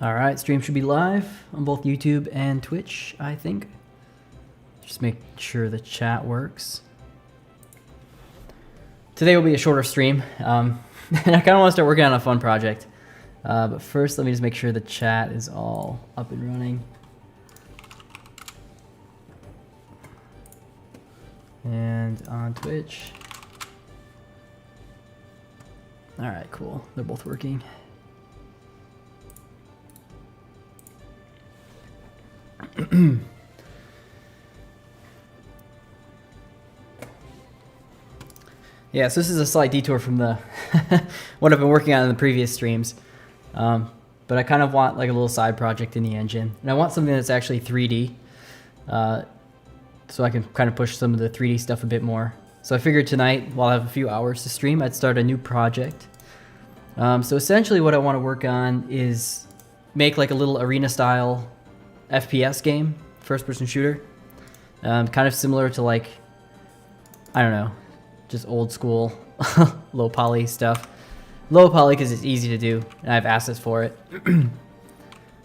All right, stream should be live on both YouTube and Twitch, I think. Just make sure the chat works. Today will be a shorter stream, and I kind of want to start working on a fun project. But first, let me just make sure the chat is all up and running. And on Twitch. All right, cool. They're both working. Yeah, so this is a slight detour from the what I've been working on in the previous streams. But I kind of want like a little side project in the engine. And I want something that's actually 3D. So I can kind of push some of the 3D stuff a bit more. So I figured tonight, while I have a few hours to stream, I'd start a new project. So essentially what I want to work on is make like a little arena style FPS game, first person shooter. Kind of similar to like, I don't know, just old school low poly stuff. Low poly because it's easy to do and I have assets for it.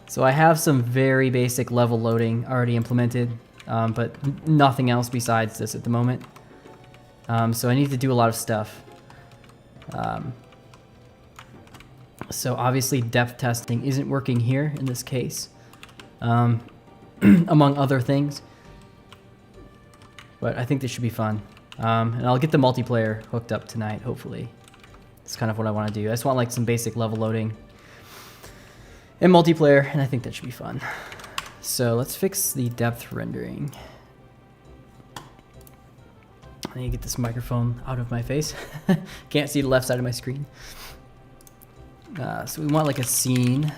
So I have some very basic level loading already implemented, but nothing else besides this at the moment. So I need to do a lot of stuff. So obviously depth testing isn't working here in this case, among other things. But I think this should be fun. And I'll get the multiplayer hooked up tonight, hopefully. That's kind of what I want to do. I just want like some basic level loading and multiplayer, and I think that should be fun. So let's fix the depth rendering. I need to get this microphone out of my face. Can't see the left side of my screen. So we want like a scene.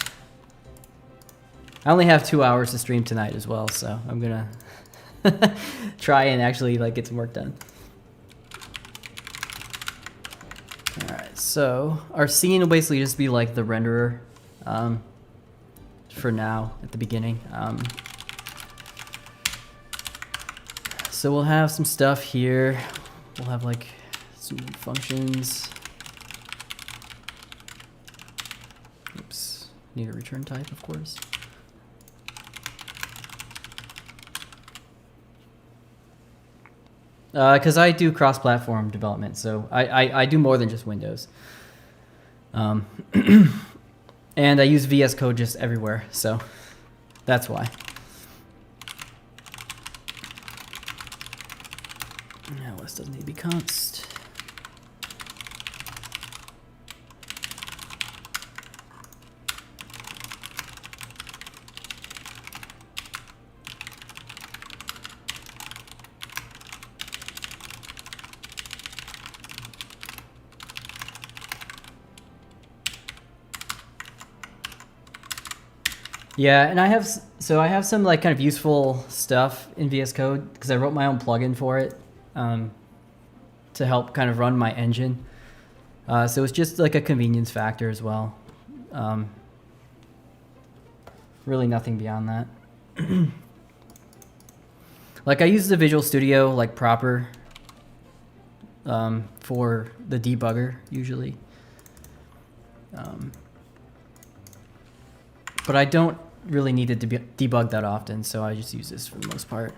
I only have 2 hours to stream tonight as well, so I'm gonna try and actually like get some work done. Alright, so our scene will basically just be like the renderer for now at the beginning. So we'll have some stuff here. We'll have like some functions. Oops, need a return type, of course. Because I do cross-platform development, so I do more than just Windows. And I use VS Code just everywhere, so that's why. Now this doesn't need to be const. Yeah, and I have some like kind of useful stuff in VS Code because I wrote my own plugin for it to help kind of run my engine. So it's just like a convenience factor as well. Really nothing beyond that. Like I use the Visual Studio like proper for the debugger usually. But I don't really need to debug that often, so I just use this for the most part.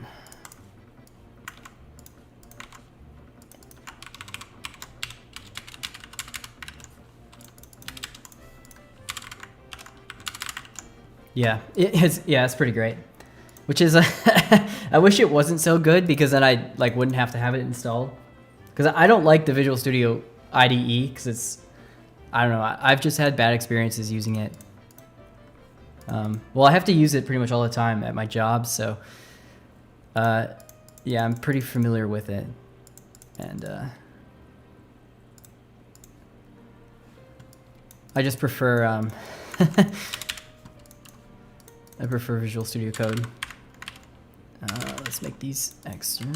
Yeah, it's pretty great. Which is, I wish it wasn't so good because then I like wouldn't have to have it installed. Because I don't like the Visual Studio IDE because it's, I don't know, I've just had bad experiences using it. Well, I have to use it pretty much all the time at my job, so yeah, I'm pretty familiar with it, and I just prefer I prefer Visual Studio Code. Let's make these extra.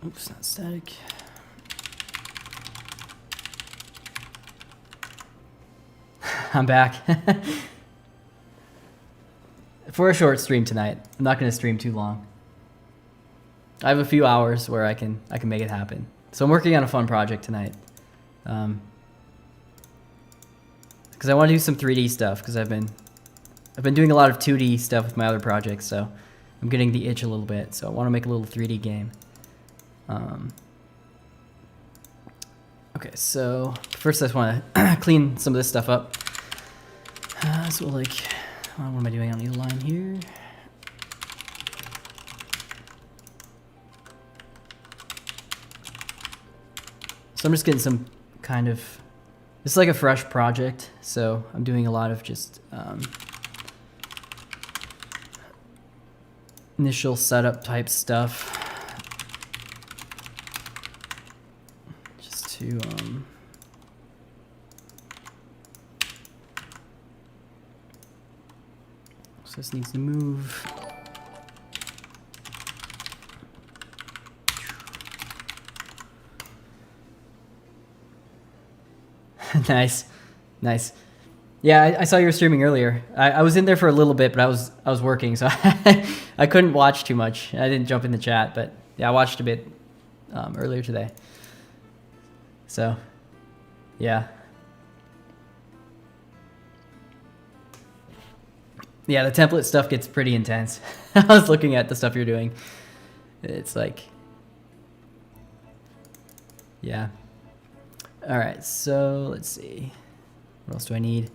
Oops, not static. I'm back. For a short stream tonight. I'm not going to stream too long. I have a few hours where I can make it happen. So I'm working on a fun project tonight. Because I want to do some 3D stuff, because I've been doing a lot of 2D stuff with my other projects, so I'm getting the itch a little bit. So I want to make a little 3D game. Okay, so first I just want to clean some of this stuff up. So like, what am I doing on the line here? So I'm just getting some kind of, it's like a fresh project, so I'm doing a lot of just initial setup type stuff. Just to so this needs to move. Nice, nice. Yeah, I saw you were streaming earlier. I was in there for a little bit, but I was working, so I couldn't watch too much. I didn't jump in the chat, but yeah, I watched a bit earlier today. So, yeah. Yeah, the template stuff gets pretty intense. I was looking at the stuff you're doing. It's like, yeah. All right, so let's see. What else do I need?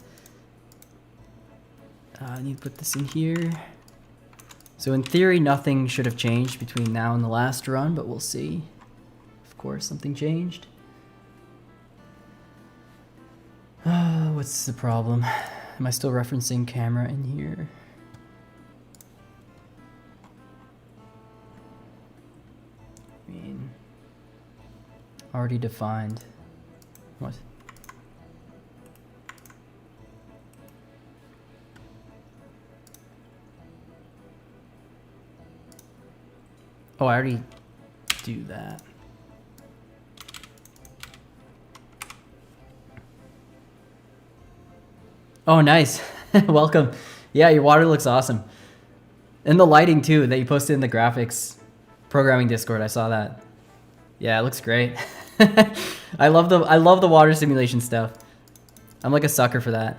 I need to put this in here. So in theory, nothing should have changed between now and the last run, but we'll see. Of course, something changed. What's the problem? Am I still referencing camera in here? I mean, already defined. What? Oh, I already do that. Oh, nice. Welcome. Yeah, your water looks awesome. And the lighting too that you posted in the graphics programming Discord. I saw that. Yeah, it looks great. I love the water simulation stuff. I'm like a sucker for that.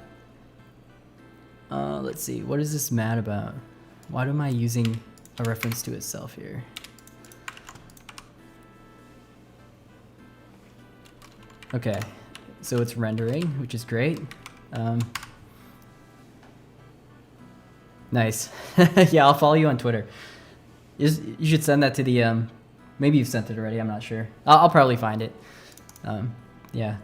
Let's see. What is this mad about? Why am I using a reference to itself here? Okay, so it's rendering, which is great. Nice. Yeah, I'll follow you on Twitter. You should send that to the, maybe you've sent it already, I'm not sure. I'll probably find it. Yeah.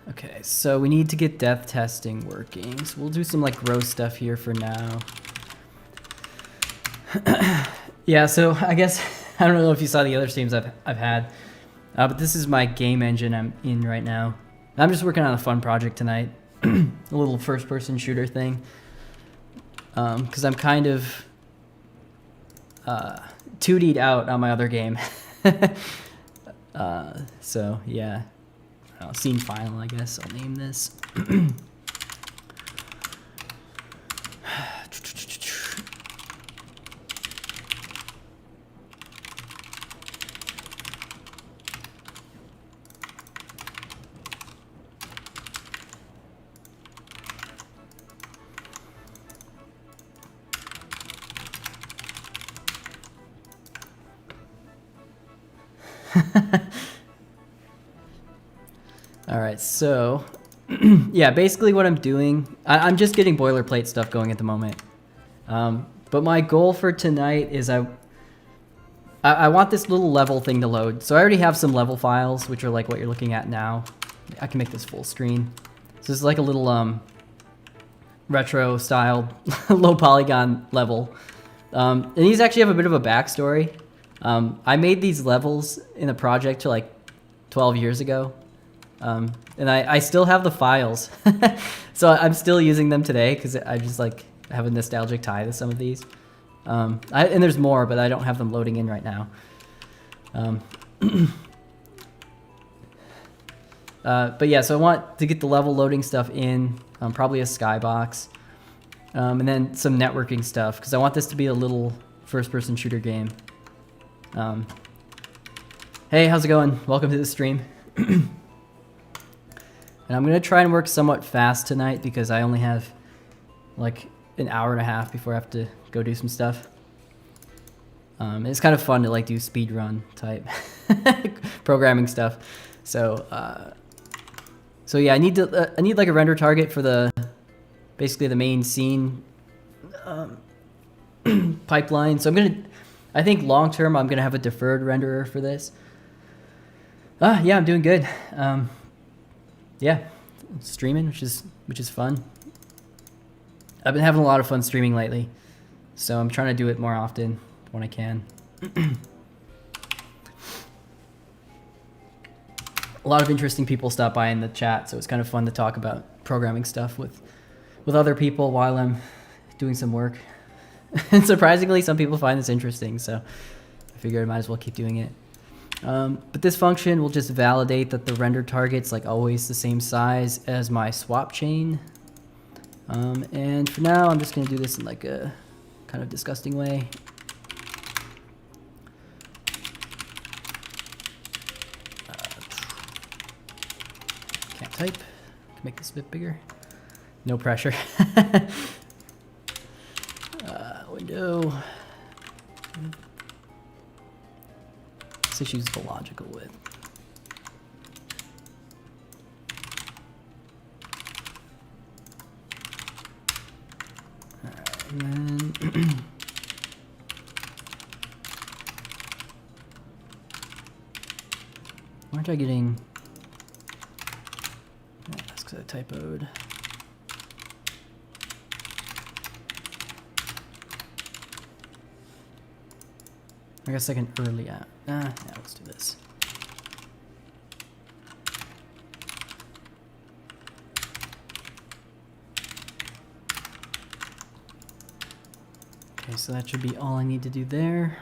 Okay, so we need to get depth testing working. So we'll do some like row stuff here for now. Yeah, so I guess, I don't know if you saw the other streams I've had, but this is my game engine I'm in right now. I'm just working on a fun project tonight, a little first-person shooter thing, because I'm kind of 2D'd out on my other game. So yeah, scene final, I guess I'll name this. All right, so yeah, basically what I'm doing, I'm just getting boilerplate stuff going at the moment. But my goal for tonight is I want this little level thing to load. So I already have some level files, which are like what you're looking at now. I can make this full screen. So this is like a little retro styled low polygon level. And these actually have a bit of a backstory. I made these levels in a project like 12 years ago. And I still have the files. So I'm still using them today because I just like have a nostalgic tie to some of these. And there's more, but I don't have them loading in right now. But yeah, so I want to get the level loading stuff in, probably a skybox, and then some networking stuff because I want this to be a little first-person shooter game. Hey, how's it going? Welcome to the stream. And I'm gonna try and work somewhat fast tonight because I only have like an hour and a half before I have to go do some stuff. It's kind of fun to like do speed run type programming stuff. So yeah, I need like a render target for the basically the main scene pipeline. So I think long term I'm gonna have a deferred renderer for this. Yeah, I'm doing good. Yeah, streaming, which is fun. I've been having a lot of fun streaming lately, so I'm trying to do it more often when I can. A lot of interesting people stop by in the chat, so it's kind of fun to talk about programming stuff with other people while I'm doing some work. And surprisingly, some people find this interesting, so I figured I might as well keep doing it. But this function will just validate that the render target's like always the same size as my swap chain. And for now, I'm just going to do this in like a kind of disgusting way. Can't type. Can make this a bit bigger. No pressure. Window. Let's just use the logical width. And then why aren't I getting? Oh, that's because I typoed. I guess I can early out. Yeah, let's do this. Okay, so that should be all I need to do there.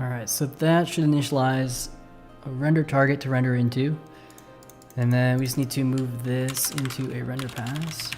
Alright, so that should initialize a render target to render into. And then we just need to move this into a render pass.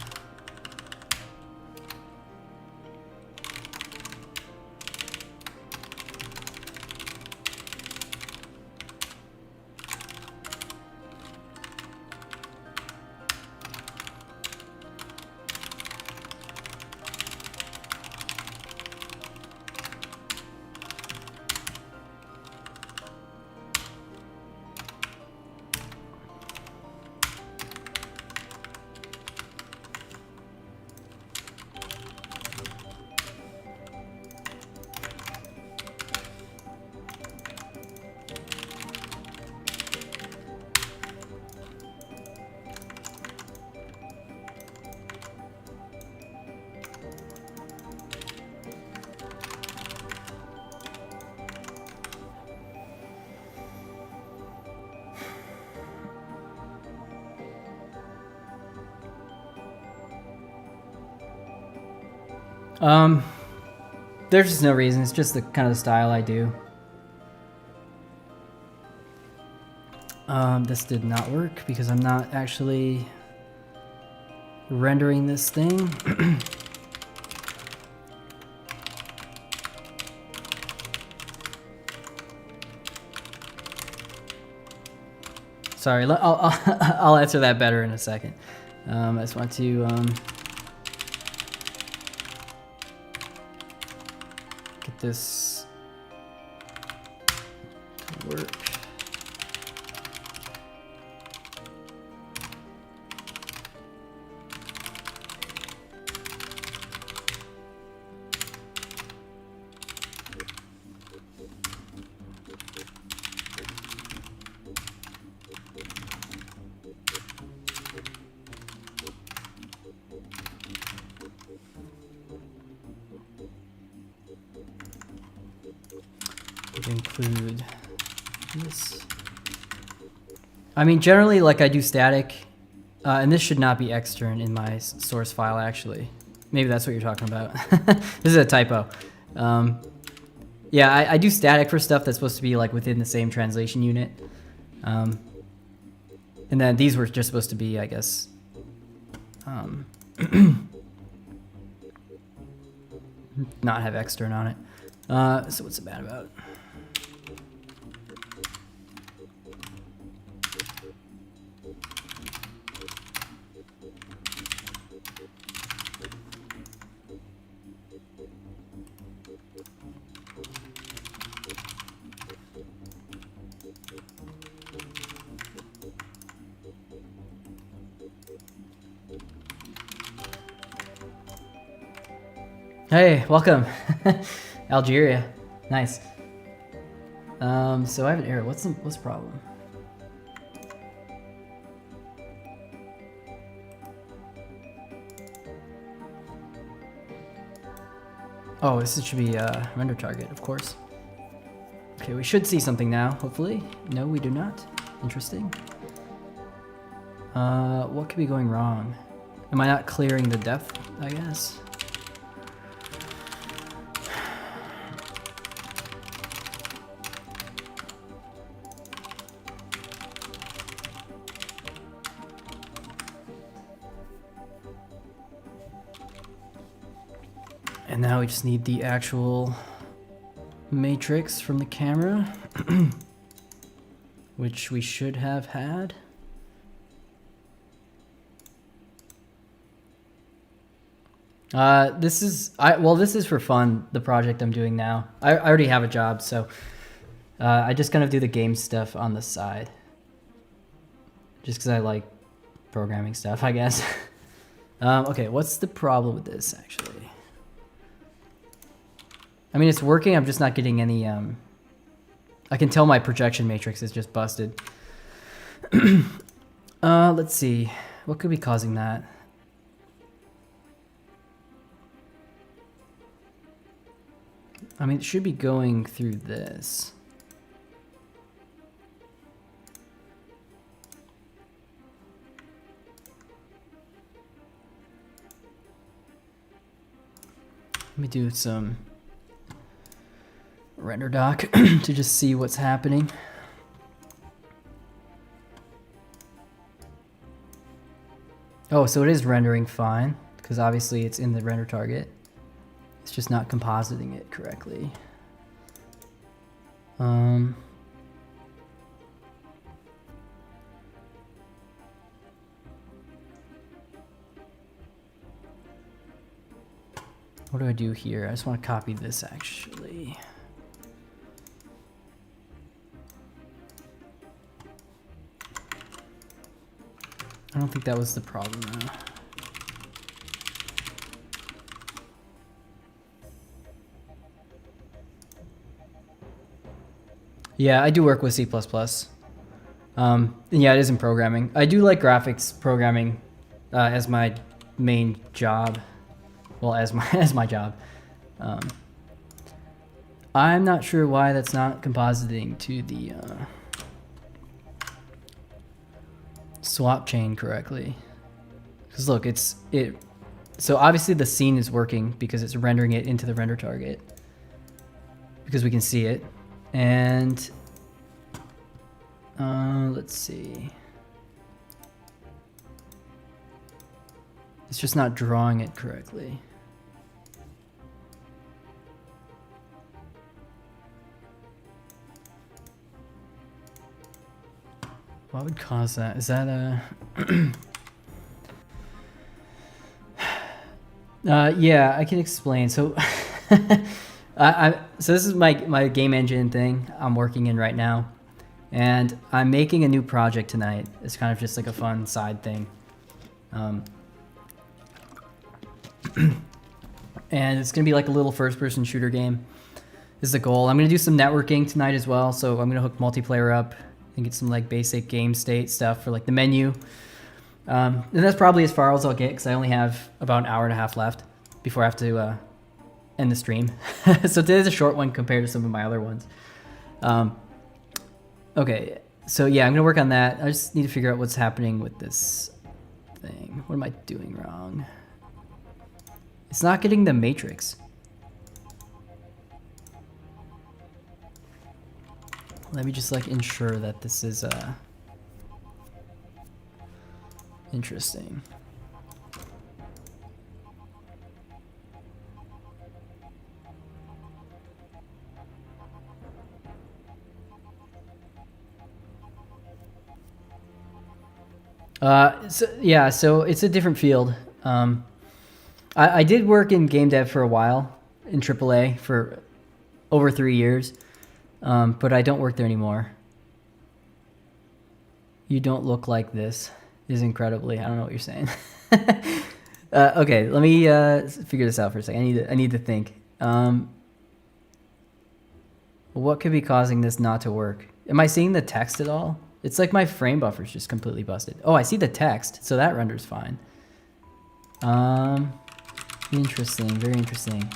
There's just no reason. It's just the kind of style I do. This did not work because I'm not actually rendering this thing. sorry. I'll answer that better in a second. I just want to get this to work. Include this. I mean, generally, like I do static, and this should not be extern in my source file, actually. Maybe that's what you're talking about. This is a typo. Yeah, I do static for stuff that's supposed to be like within the same translation unit. And then these were just supposed to be, I guess, not have extern on it. So what's it bad about? Hey, welcome. Algeria. Nice. So I have an error. What's the problem? Oh, this should be render target, of course. Okay, we should see something now, hopefully. No, we do not. Interesting. What could be going wrong? Am I not clearing the depth, I guess? And now we just need the actual matrix from the camera, which we should have had. This is for fun, the project I'm doing now. I already have a job, so I just kind of do the game stuff on the side. Just because I like programming stuff, I guess. Okay, what's the problem with this, actually? I mean, it's working, I'm just not getting any, I can tell my projection matrix is just busted. Let's see, what could be causing that? I mean, it should be going through this. Let me do some render doc to just see what's happening. Oh, so it is rendering fine, because obviously it's in the render target. It's just not compositing it correctly. What do I do here? I just want to copy this, actually. I don't think that was the problem, though. Yeah, I do work with C++. And yeah, it is in programming. I do like graphics programming as my main job. Well, as my job. I'm not sure why that's not compositing to the swap chain correctly. Because look, so obviously the scene is working because it's rendering it into the render target. Because we can see it. And let's see. It's just not drawing it correctly. What would cause that? Is that a... yeah, I can explain. So, so this is my game engine thing I'm working in right now, and I'm making a new project tonight. It's kind of just like a fun side thing, and it's gonna be like a little first-person shooter game. This is the goal. I'm gonna do some networking tonight as well, so I'm gonna hook multiplayer up and get some like basic game state stuff for like the menu. And that's probably as far as I'll get because I only have about an hour and a half left before I have to end the stream. So today's a short one compared to some of my other ones. Okay, so yeah, I'm gonna work on that. I just need to figure out what's happening with this thing. What am I doing wrong? It's not getting the matrix. Let me just like ensure that this is interesting. So it's a different field. I did work in game dev for a while in AAA for over 3 years, but I don't work there anymore. You don't look like this is incredibly. I don't know what you're saying. Okay, let me figure this out for a second. I need to think. What could be causing this not to work? Am I seeing the text at all? It's like my frame buffer's just completely busted. Oh, I see the text, so that renders fine. Interesting, very interesting.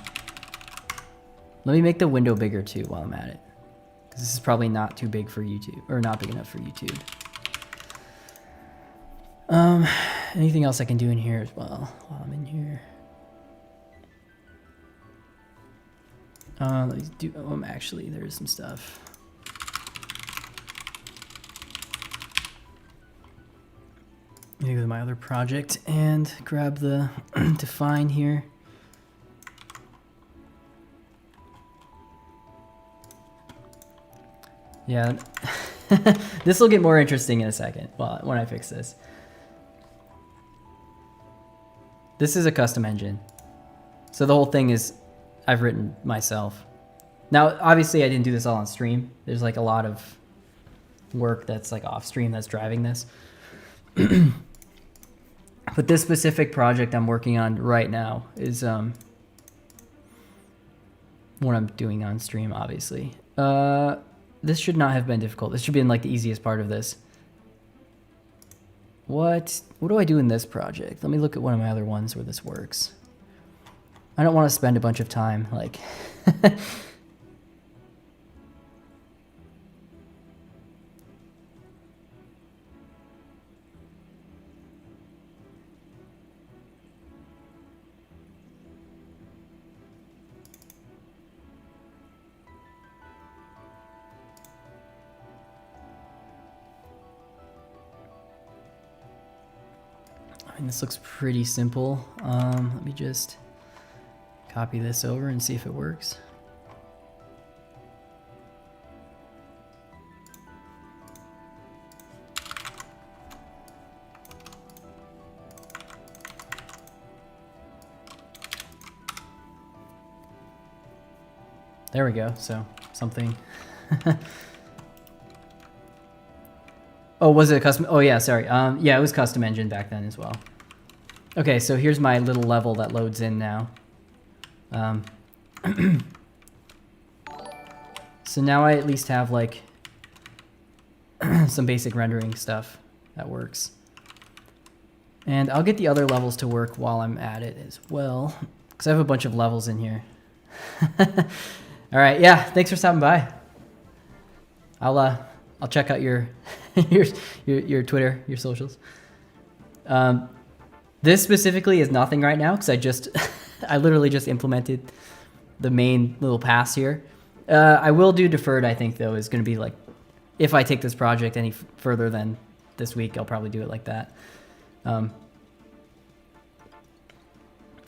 Let me make the window bigger too while I'm at it, because this is probably not too big for YouTube, or not big enough for YouTube. Anything else I can do in here as well while I'm in here? Let's do. Actually, there's some stuff. Let me go to my other project and grab the define here. Yeah, this will get more interesting in a second. Well, when I fix this. This is a custom engine. So the whole thing is I've written myself. Now, obviously I didn't do this all on stream. There's like a lot of work that's like off stream that's driving this. But this specific project I'm working on right now is what I'm doing on stream, obviously. This should not have been difficult. This should be in like the easiest part of this. What do I do in this project? Let me look at one of my other ones where this works. I don't want to spend a bunch of time like this looks pretty simple. Let me just copy this over and see if it works. There we go. So something. Oh, was it a custom? Oh yeah, sorry. Yeah, it was custom engine back then as well. Okay, so here's my little level that loads in now. So now I at least have like some basic rendering stuff that works. And I'll get the other levels to work while I'm at it as well, because I have a bunch of levels in here. All right, yeah, thanks for stopping by. I'll check out your your Twitter, your socials. This specifically is nothing right now because I literally just implemented the main little pass here. I will do deferred, I think, though, is going to be like, if I take this project any further than this week, I'll probably do it like that. I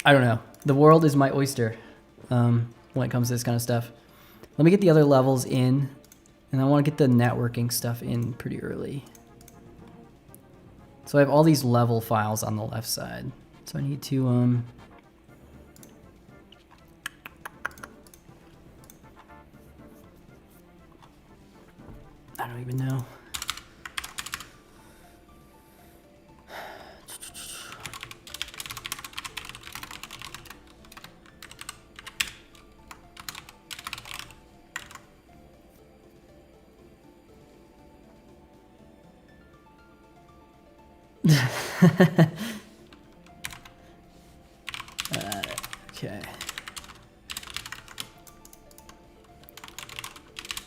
don't know. The world is my oyster when it comes to this kind of stuff. Let me get the other levels in, and I want to get the networking stuff in pretty early. So I have all these level files on the left side. So I need to I don't even know. Okay.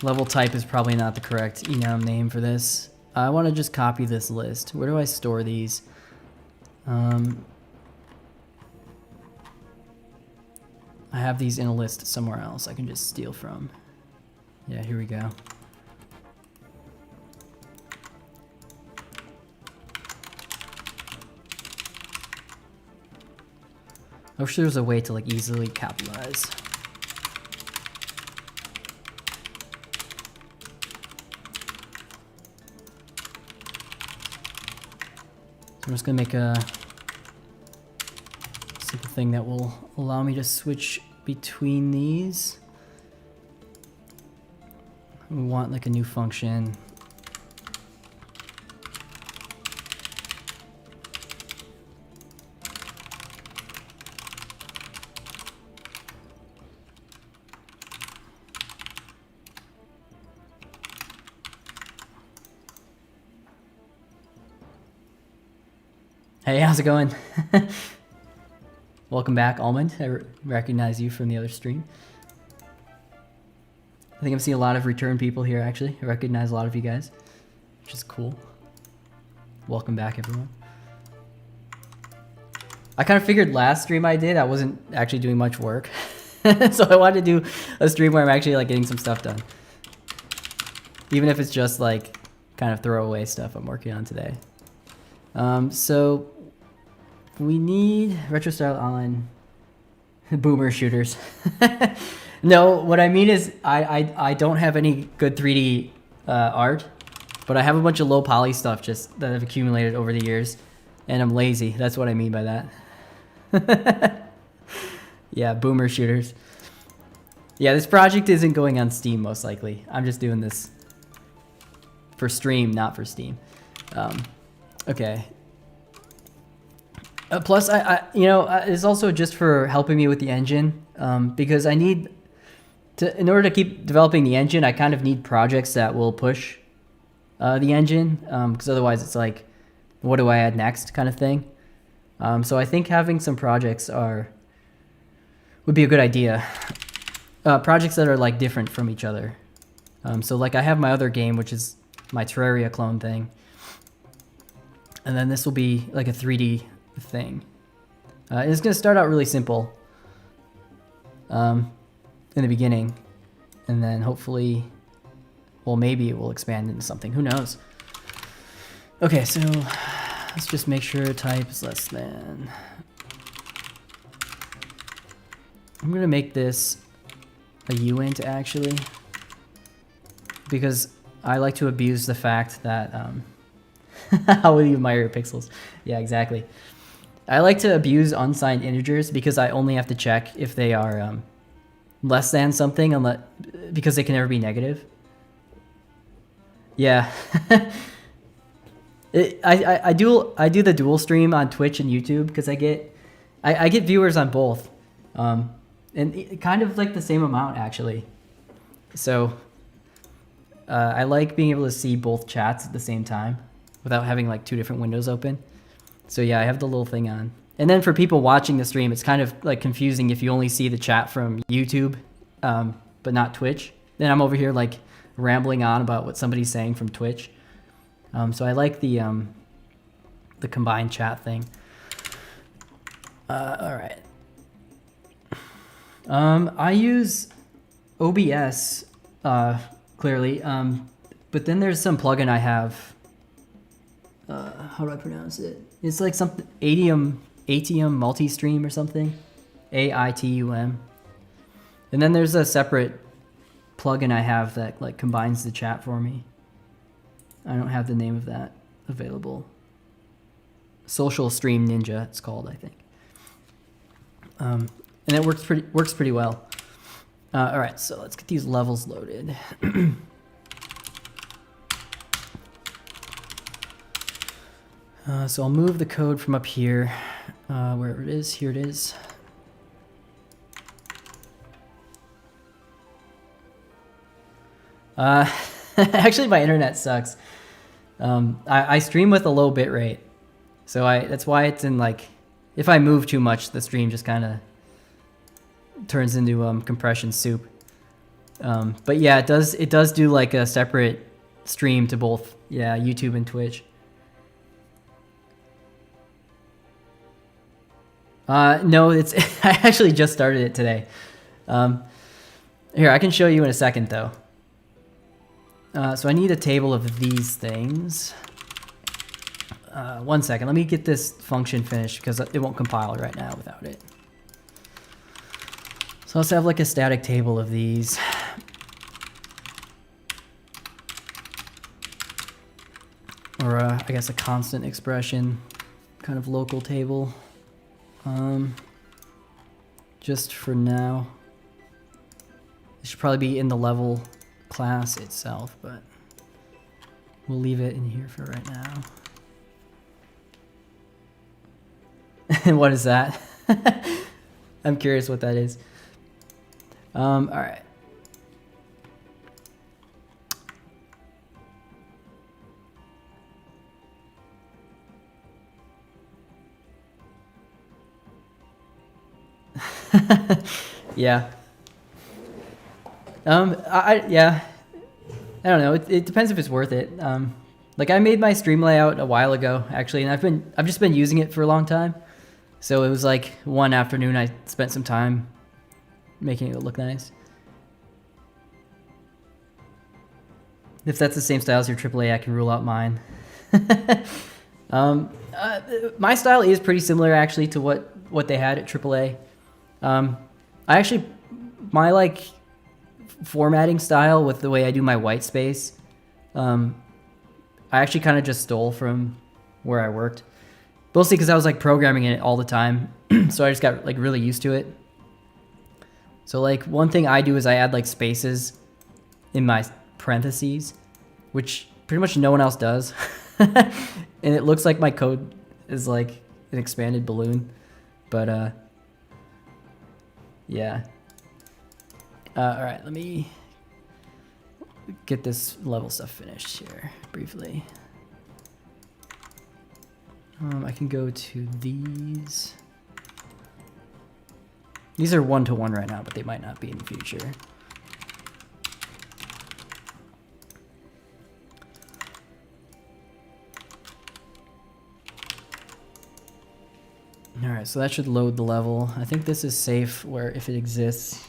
Level type is probably not the correct enum name for this. I want to just copy this list. Where do I store these? I have these in a list somewhere else I can just steal from. Yeah, here we go. I wish there was a way to like easily capitalize. So I'm just gonna make a simple thing that will allow me to switch between these. We want like a new function. Hey, how's it going? Welcome back, Almond. I recognize you from the other stream. I think I'm seeing a lot of return people here, actually. I recognize a lot of you guys, which is cool. Welcome back, everyone. I kind of figured last stream I did, I wasn't actually doing much work. So I wanted to do a stream where I'm actually like getting some stuff done. Even if it's just like kind of throwaway stuff I'm working on today. So we need retro style online boomer shooters. No, what I mean is I don't have any good 3D art, but I have a bunch of low poly stuff just that I've accumulated over the years, and I'm lazy. That's what I mean by that. Yeah, boomer shooters. Yeah, this project isn't going on Steam most likely. I'm just doing this for stream, not for Steam. Okay. Plus, it's also just for helping me with the engine, because I need to, in order to keep developing the engine, I kind of need projects that will push the engine, because otherwise it's like, what do I add next kind of thing. So I think having some projects would be a good idea. Projects that are like different from each other. So like I have my other game, which is my Terraria clone thing. And then this will be like a 3D thing. It's going to start out really simple in the beginning. And then hopefully, well, maybe it will expand into something. Who knows? Okay, so let's just make sure type is less than. I'm going to make this a uint actually, because I like to abuse the fact that how will you admire your pixels? Yeah, exactly. I like to abuse unsigned integers because I only have to check if they are less than something, because they can never be negative. Yeah. I do the dual stream on Twitch and YouTube because I get viewers on both, and kind of like the same amount actually. So I like being able to see both chats at the same time without having like two different windows open. So yeah, I have the little thing on. And then for people watching the stream, it's kind of like confusing if you only see the chat from YouTube, but not Twitch. Then I'm over here like rambling on about what somebody's saying from Twitch. So I like the combined chat thing. All right. I use OBS clearly, but then there's some plugin I have. How do I pronounce it? It's like something ATM multi-stream or something. AITUM. And then there's a separate plugin I have that like combines the chat for me. I don't have the name of that available. Social Stream Ninja, it's called, I think. And it works pretty well. All right, so let's get these levels loaded. So I'll move the code from up here, wherever it is. Here it is. Actually, my internet sucks. I stream with a low bit rate, so that's why it's in like, if I move too much, the stream just kind of turns into compression soup. But yeah, it does do like a separate stream to both, yeah, YouTube and Twitch. No, it's I actually just started it today. Here, I can show you in a second though. So I need a table of these things. 1 second, let me get this function finished because it won't compile right now without it. So let's have like a static table of these. Or I guess a constant expression, kind of local table. Just for now. It should probably be in the level class itself, but we'll leave it in here for right now. What is that? I'm curious what that is. All right. Yeah. Yeah. I don't know. It depends if it's worth it. Like I made my stream layout a while ago, actually, and I've just been using it for a long time. So it was like one afternoon I spent some time making it look nice. If that's the same style as your AAA, I can rule out mine. My style is pretty similar actually to what they had at AAA. My like formatting style with the way I do my white space, I actually kind of just stole from where I worked. Mostly because I was like programming it all the time, so I just got like really used to it. So like one thing I do is I add like spaces in my parentheses, which pretty much no one else does. And it looks like my code is like an expanded balloon, but yeah. All right, let me get this level stuff finished here briefly. I can go to these. These are 1-to-1 right now, but they might not be in the future. All right, so that should load the level. I think this is safe where if it exists.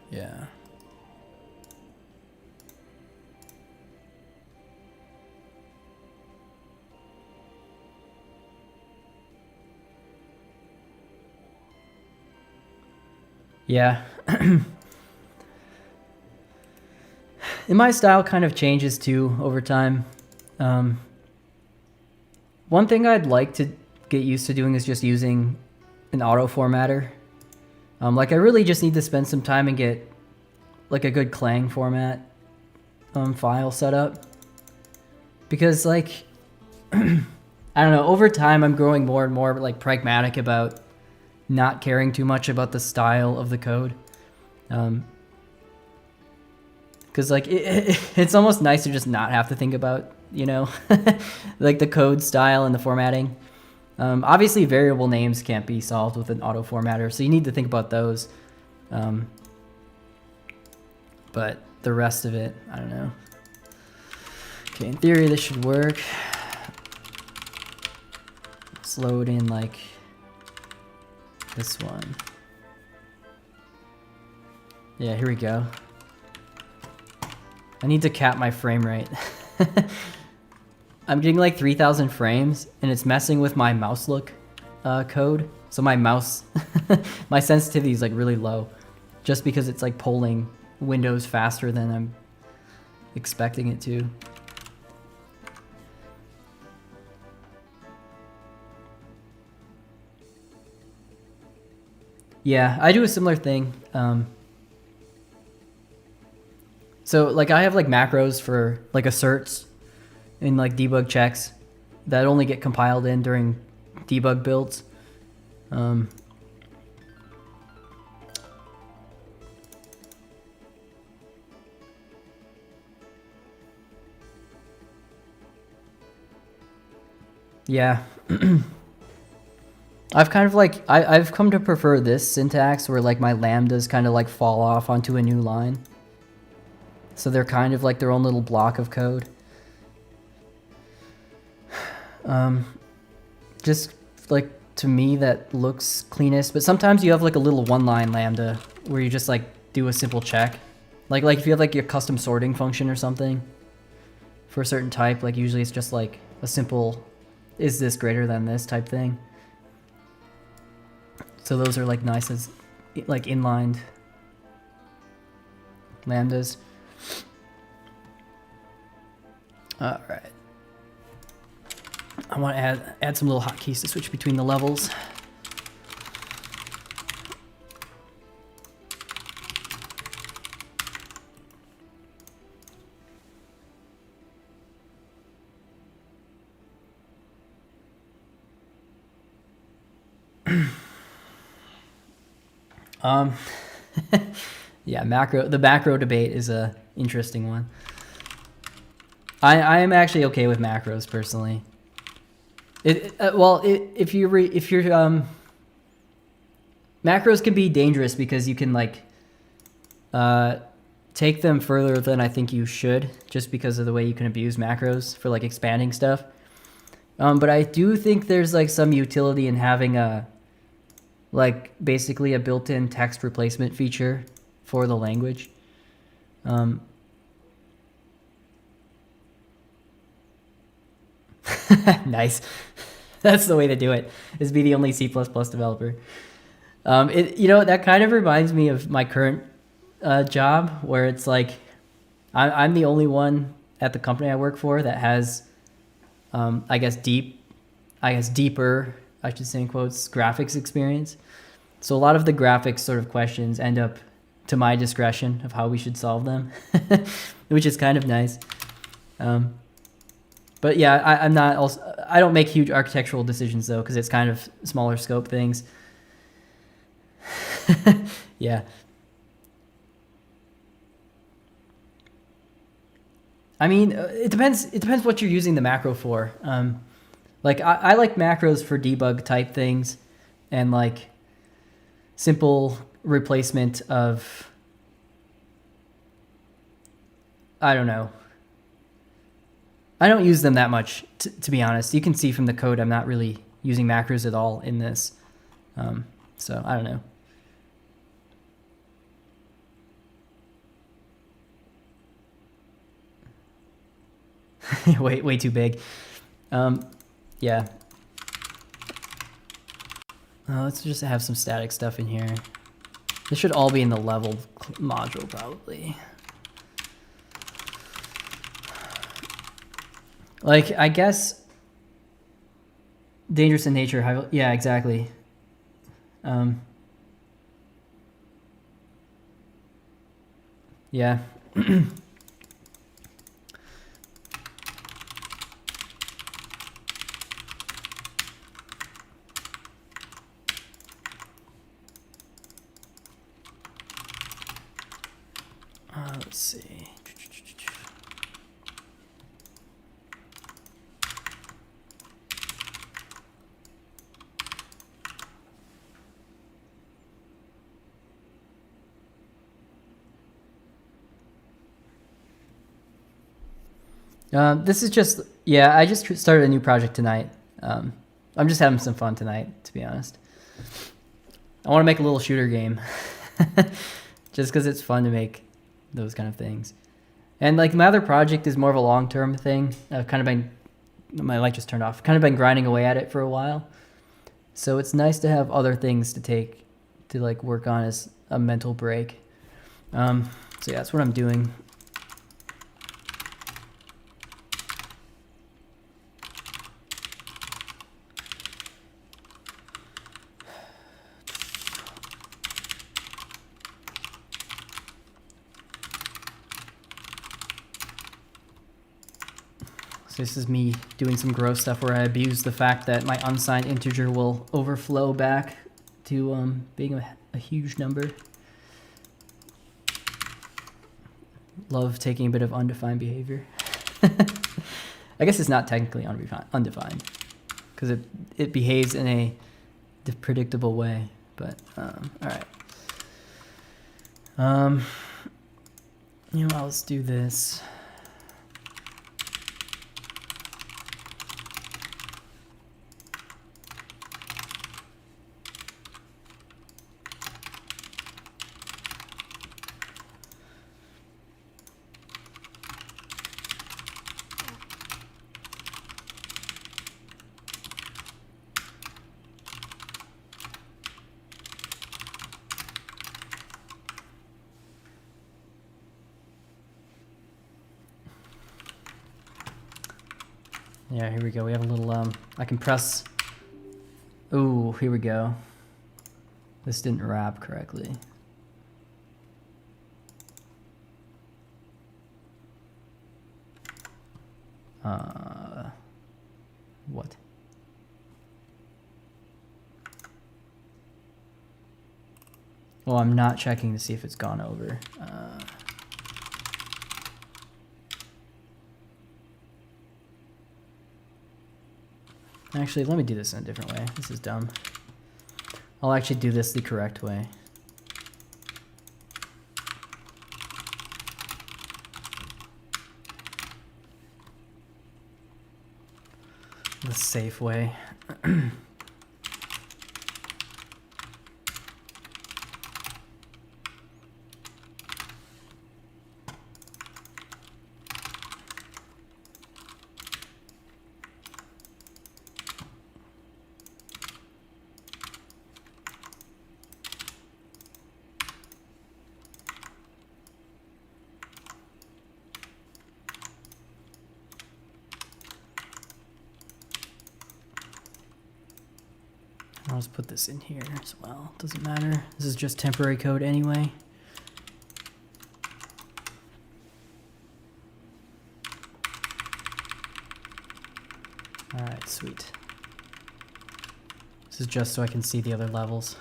Yeah. Yeah. And my style kind of changes too over time. One thing I'd like to get used to doing is just using an auto formatter. Like I really just need to spend some time and get like a good Clang format file set up. Because like, I don't know, over time I'm growing more and more like pragmatic about not caring too much about the style of the code. Because like it's almost nice to just not have to think about, you know, like the code style and the formatting. Obviously variable names can't be solved with an auto formatter, so you need to think about those. But the rest of it, I don't know. Okay, in theory this should work. Let's load in like this one. Yeah, here we go. I need to cap my frame rate. I'm getting like 3,000 frames and it's messing with my mouse look code. So my mouse, my sensitivity is like really low just because it's like polling windows faster than expecting it to. Yeah, I do a similar thing. So like I have like macros for like asserts and like debug checks that only get compiled in during debug builds. Yeah. I've kind of like, I've come to prefer this syntax where like my lambdas kind of like fall off onto a new line. So they're kind of like their own little block of code. Just like to me that looks cleanest, but sometimes you have like a little one-line lambda where you just like do a simple check. Like if you have like your custom sorting function or something for a certain type, like usually it's just like a simple, is this greater than this type thing. So those are like nice as like inlined lambdas. All right. I want to add some little hotkeys to switch between the levels. Yeah, the macro debate is a interesting one. I am actually okay with macros personally. If you're macros can be dangerous because you can like take them further than I think you should, just because of the way you can abuse macros for like expanding stuff. But I do think there's like some utility in having a like basically a built-in text replacement feature for the language. Nice. That's the way to do it, is be the only C++ developer. That kind of reminds me of my current job, where it's like I'm the only one at the company I work for that has, I guess deeper, I should say in quotes, graphics experience. So a lot of the graphics sort of questions end up to my discretion of how we should solve them, which is kind of nice. But yeah, I don't make huge architectural decisions though, because it's kind of smaller scope things. Yeah. I mean, it depends what you're using the macro for. Like I like macros for debug type things and like simple replacement of, I don't know. I don't use them that much, to be honest. You can see from the code I'm not really using macros at all in this. So I don't know. way too big. Yeah. Let's just have some static stuff in here. This should all be in the level module probably. Like, I guess dangerous in nature. Yeah, exactly. Yeah. Let's see. This is just, yeah, I just started a new project tonight. I'm just having some fun tonight, to be honest. I want to make a little shooter game just because it's fun to make those kind of things. And like my other project is more of a long-term thing. I've kind of been, my light just turned off, kind of been grinding away at it for a while. So it's nice to have other things to like work on as a mental break. So yeah, that's what I'm doing. So this is me doing some gross stuff where I abuse the fact that my unsigned integer will overflow back to being a huge number. Love taking a bit of undefined behavior. I guess it's not technically undefined because it behaves in a predictable way, but all right. You know, let's do this. Yeah, here we go. We have a little, I can press, ooh, here we go. This didn't wrap correctly. What? Well, I'm not checking to see if it's gone over. Actually, let me do this in a different way. This is dumb. I'll actually do this the correct way. The safe way. I'll just put this in here as well. Doesn't matter. This is just temporary code anyway. All right, sweet. This is just so I can see the other levels.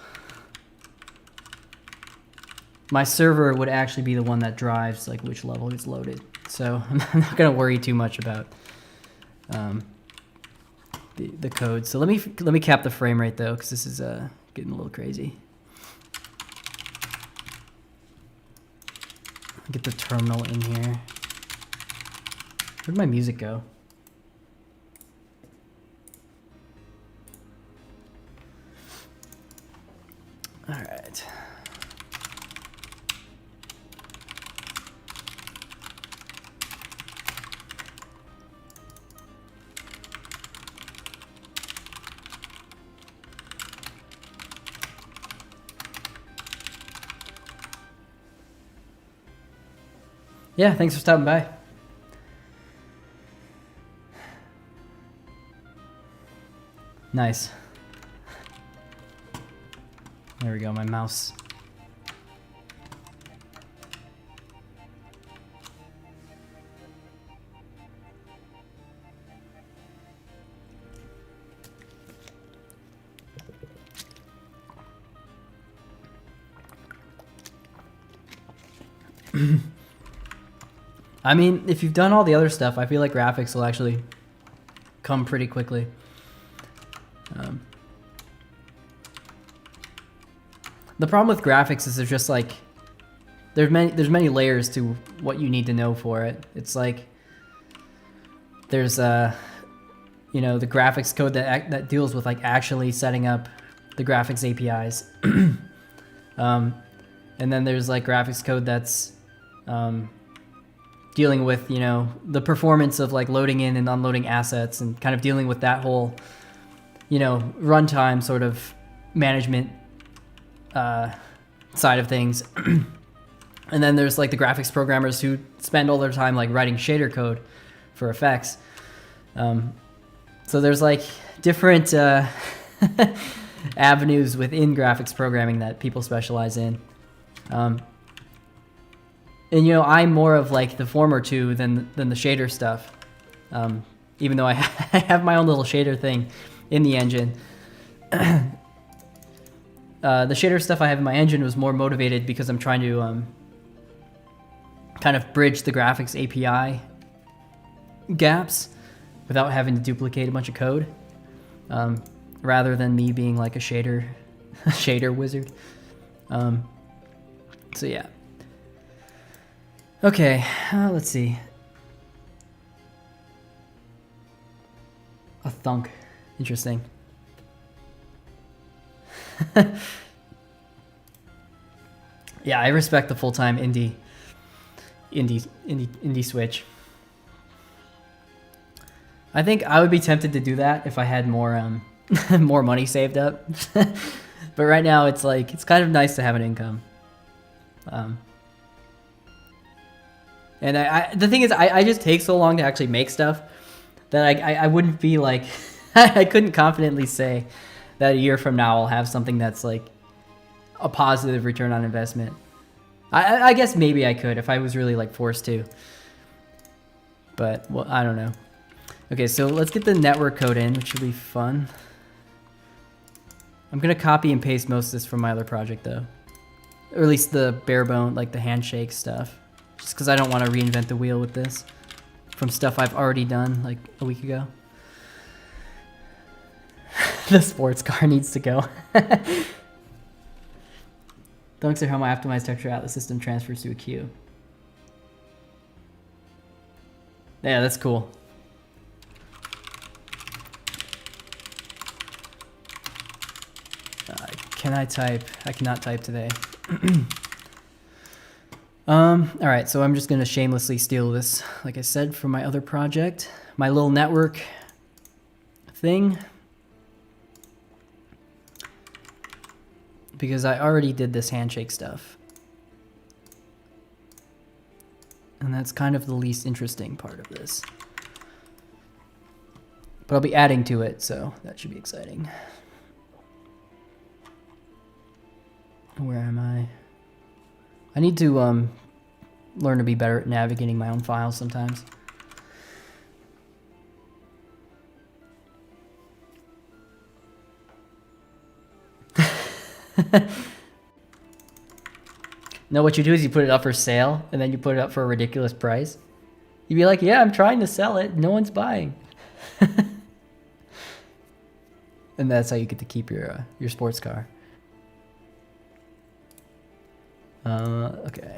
My server would actually be the one that drives like which level gets loaded. So I'm not gonna worry too much about the code. So let me cap the frame rate though, because this is getting a little crazy. Get the terminal in here. Where'd my music go? All right. Yeah, thanks for stopping by. Nice. There we go, my mouse. I mean, if you've done all the other stuff, I feel like graphics will actually come pretty quickly. The problem with graphics is there's just like there's many layers to what you need to know for it. It's like there's you know, the graphics code that deals with like actually setting up the graphics APIs, and then there's like graphics code that's dealing with, you know, the performance of like loading in and unloading assets and kind of dealing with that whole, you know, runtime sort of management side of things. And then there's like the graphics programmers who spend all their time like writing shader code for effects. So there's like different avenues within graphics programming that people specialize in. And you know, I'm more of like the former two than the shader stuff. even though I have my own little shader thing in the engine. The shader stuff I have in my engine was more motivated because I'm trying to kind of bridge the graphics API gaps without having to duplicate a bunch of code, rather than me being like a shader wizard. So yeah. Okay, let's see. A thunk. Interesting. Yeah, I respect the full-time indie switch. I think I would be tempted to do that if I had more more money saved up. But right now it's like, it's kind of nice to have an income. And the thing is, I just take so long to actually make stuff that I wouldn't be like, I couldn't confidently say that a year from now I'll have something that's like a positive return on investment. I guess maybe I could if I was really like forced to. But, well, I don't know. Okay, so let's get the network code in, which will be fun. I'm gonna copy and paste most of this from my other project though. Or at least the bare bone, like the handshake stuff. Just because I don't want to reinvent the wheel with this from stuff I've already done like a week ago. The sports car needs to go. Dunks are how my optimized texture atlas system transfers to a queue. Yeah, that's cool. Can I type? I cannot type today. Alright, so I'm just gonna shamelessly steal this, like I said, from my other project. My little network thing. Because I already did this handshake stuff. And that's kind of the least interesting part of this. But I'll be adding to it, so that should be exciting. Where am I? I need to learn to be better at navigating my own files sometimes. No, what you do is you put it up for sale, and then you put it up for a ridiculous price. You'd be like, yeah, I'm trying to sell it. No one's buying. And that's how you get to keep your sports car. Okay.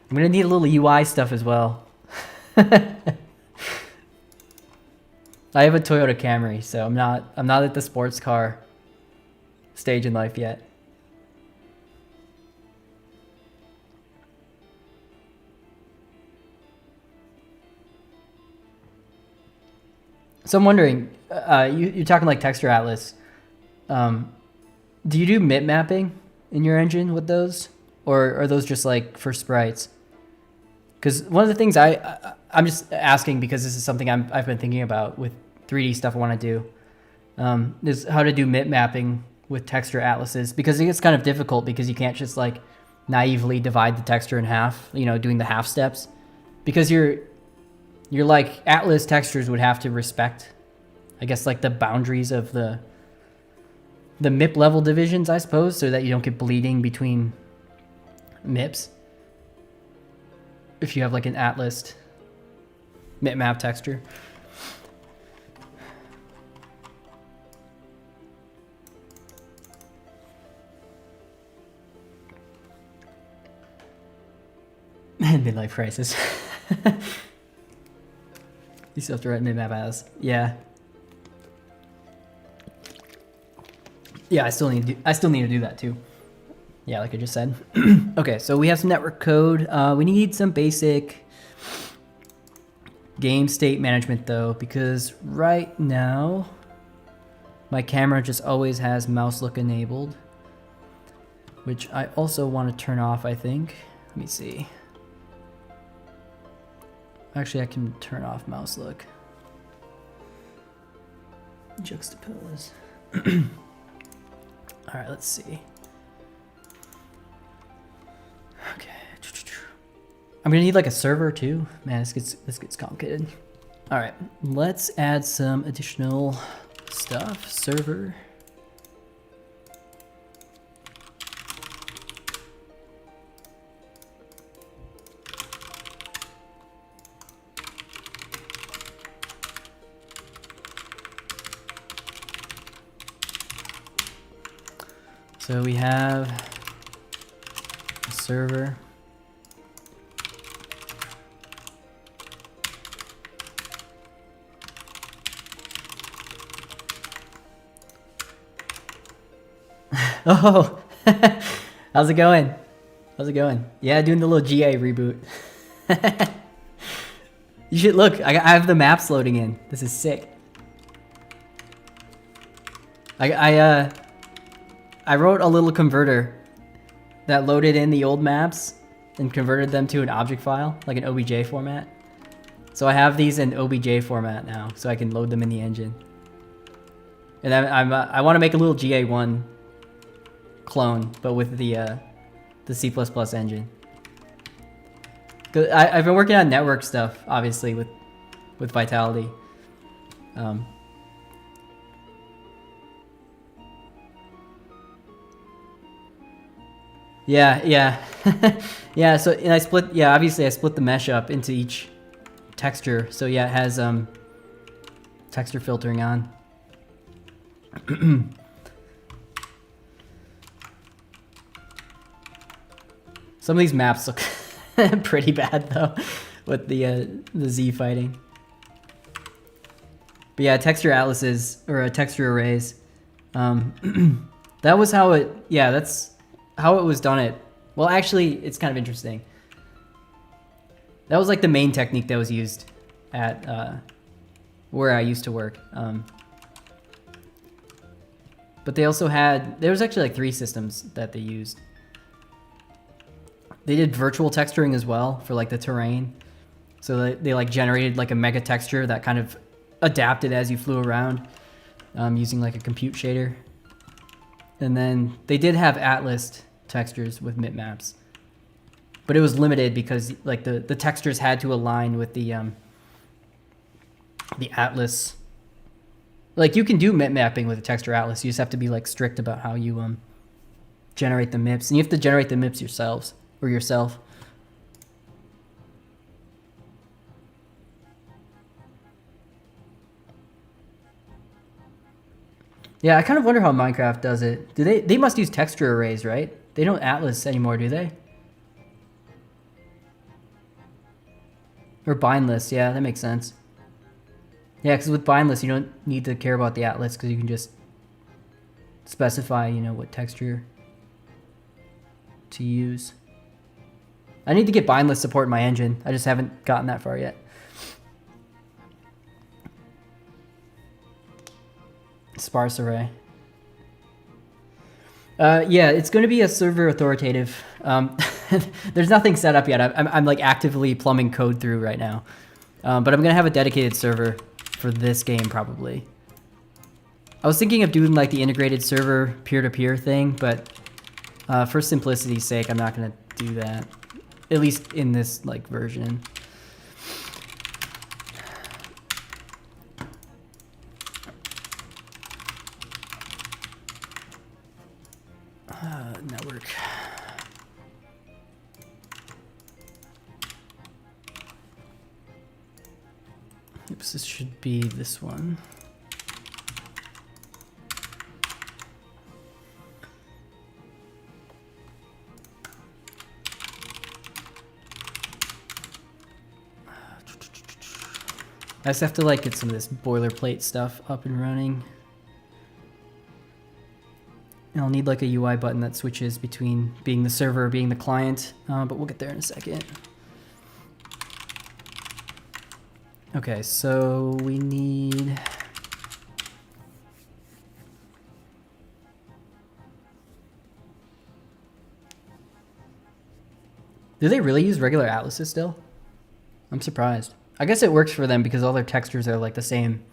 I'm gonna need a little UI stuff as well. I have a Toyota Camry, so I'm not at the sports car stage in life yet. So I'm wondering, you're talking like texture atlas. Do you do MIP mapping in your engine with those, or are those just like for sprites? Because one of the things I'm just asking because this is something I've been thinking about with 3D stuff I want to do, is how to do MIP mapping with texture atlases, because it gets kind of difficult because you can't just like naively divide the texture in half, you know, doing the half steps, because you're like atlas textures would have to respect, I guess, like the boundaries of the MIP level divisions, I suppose, so that you don't get bleeding between MIPs. If you have like an atlas MIP map texture. Midlife crisis. You still have to write mid-map as. Yeah. Yeah, I still need to do that too. Yeah, like I just said. Okay, so we have some network code. We need some basic game state management though, because right now my camera just always has mouse look enabled, which I also want to turn off, I think. Let me see. Actually, I can turn off mouse look. Juxtapose. All right, let's see. Okay. I'm gonna need like a server too. Man, this gets complicated. All right, let's add some additional stuff. Server. So we have a server. Oh, how's it going? How's it going? Yeah, doing the little GA reboot. You should look. I have the maps loading in. This is sick. I wrote a little converter that loaded in the old maps and converted them to an object file, like an OBJ format. So I have these in OBJ format now, so I can load them in the engine. And I want to make a little GA1 clone, but with the C++ engine. 'Cause I've been working on network stuff, obviously, with Vitality. Yeah. Yeah, so and obviously I split the mesh up into each texture. So yeah, it has texture filtering on. Some of these maps look pretty bad though, with the Z fighting. But yeah, texture atlases or texture arrays. That was how it. Yeah, that's how it was done. Well, actually, it's kind of interesting. That was like the main technique that was used at where I used to work. But they also had. There was actually like 3 systems that they used. They did virtual texturing as well for like the terrain. So they like generated like a mega texture that kind of adapted as you flew around using like a compute shader. And then they did have atlas textures with bitmaps. But it was limited because like the textures had to align with the atlas. Like you can do MIP mapping with a texture atlas. You just have to be like strict about how you generate the MIPs. And you have to generate the MIPs yourself. Yeah, I kind of wonder how Minecraft does it. They must use texture arrays, right? They don't atlas anymore, do they? Or bindless, yeah, that makes sense. Yeah, because with bindless, you don't need to care about the atlas because you can just specify, what texture to use. I need to get bindless support in my engine. I just haven't gotten that far yet. Sparse array. Yeah, it's going to be a server authoritative. There's nothing set up yet. I'm like actively plumbing code through right now. But I'm going to have a dedicated server for this game probably. I was thinking of doing like the integrated server peer-to-peer thing, but for simplicity's sake, I'm not going to do that. At least in this like version. Network. Oops, this should be this one. I just have to like get some of this boilerplate stuff up and running. And I'll need like a UI button that switches between being the server or being the client, but we'll get there in a second. Okay, so we need... Do they really use regular atlases still? I'm surprised. I guess it works for them because all their textures are like the same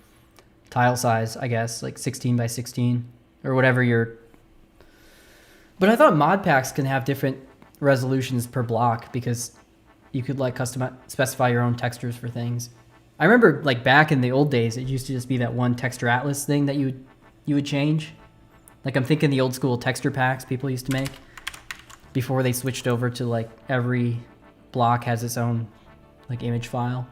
tile size, I guess, like 16 by 16 or whatever your... But I thought mod packs can have different resolutions per block because you could like specify your own textures for things. I remember like back in the old days, it used to just be that one texture atlas thing that you would change. Like I'm thinking the old school texture packs people used to make before they switched over to like every block has its own like image file.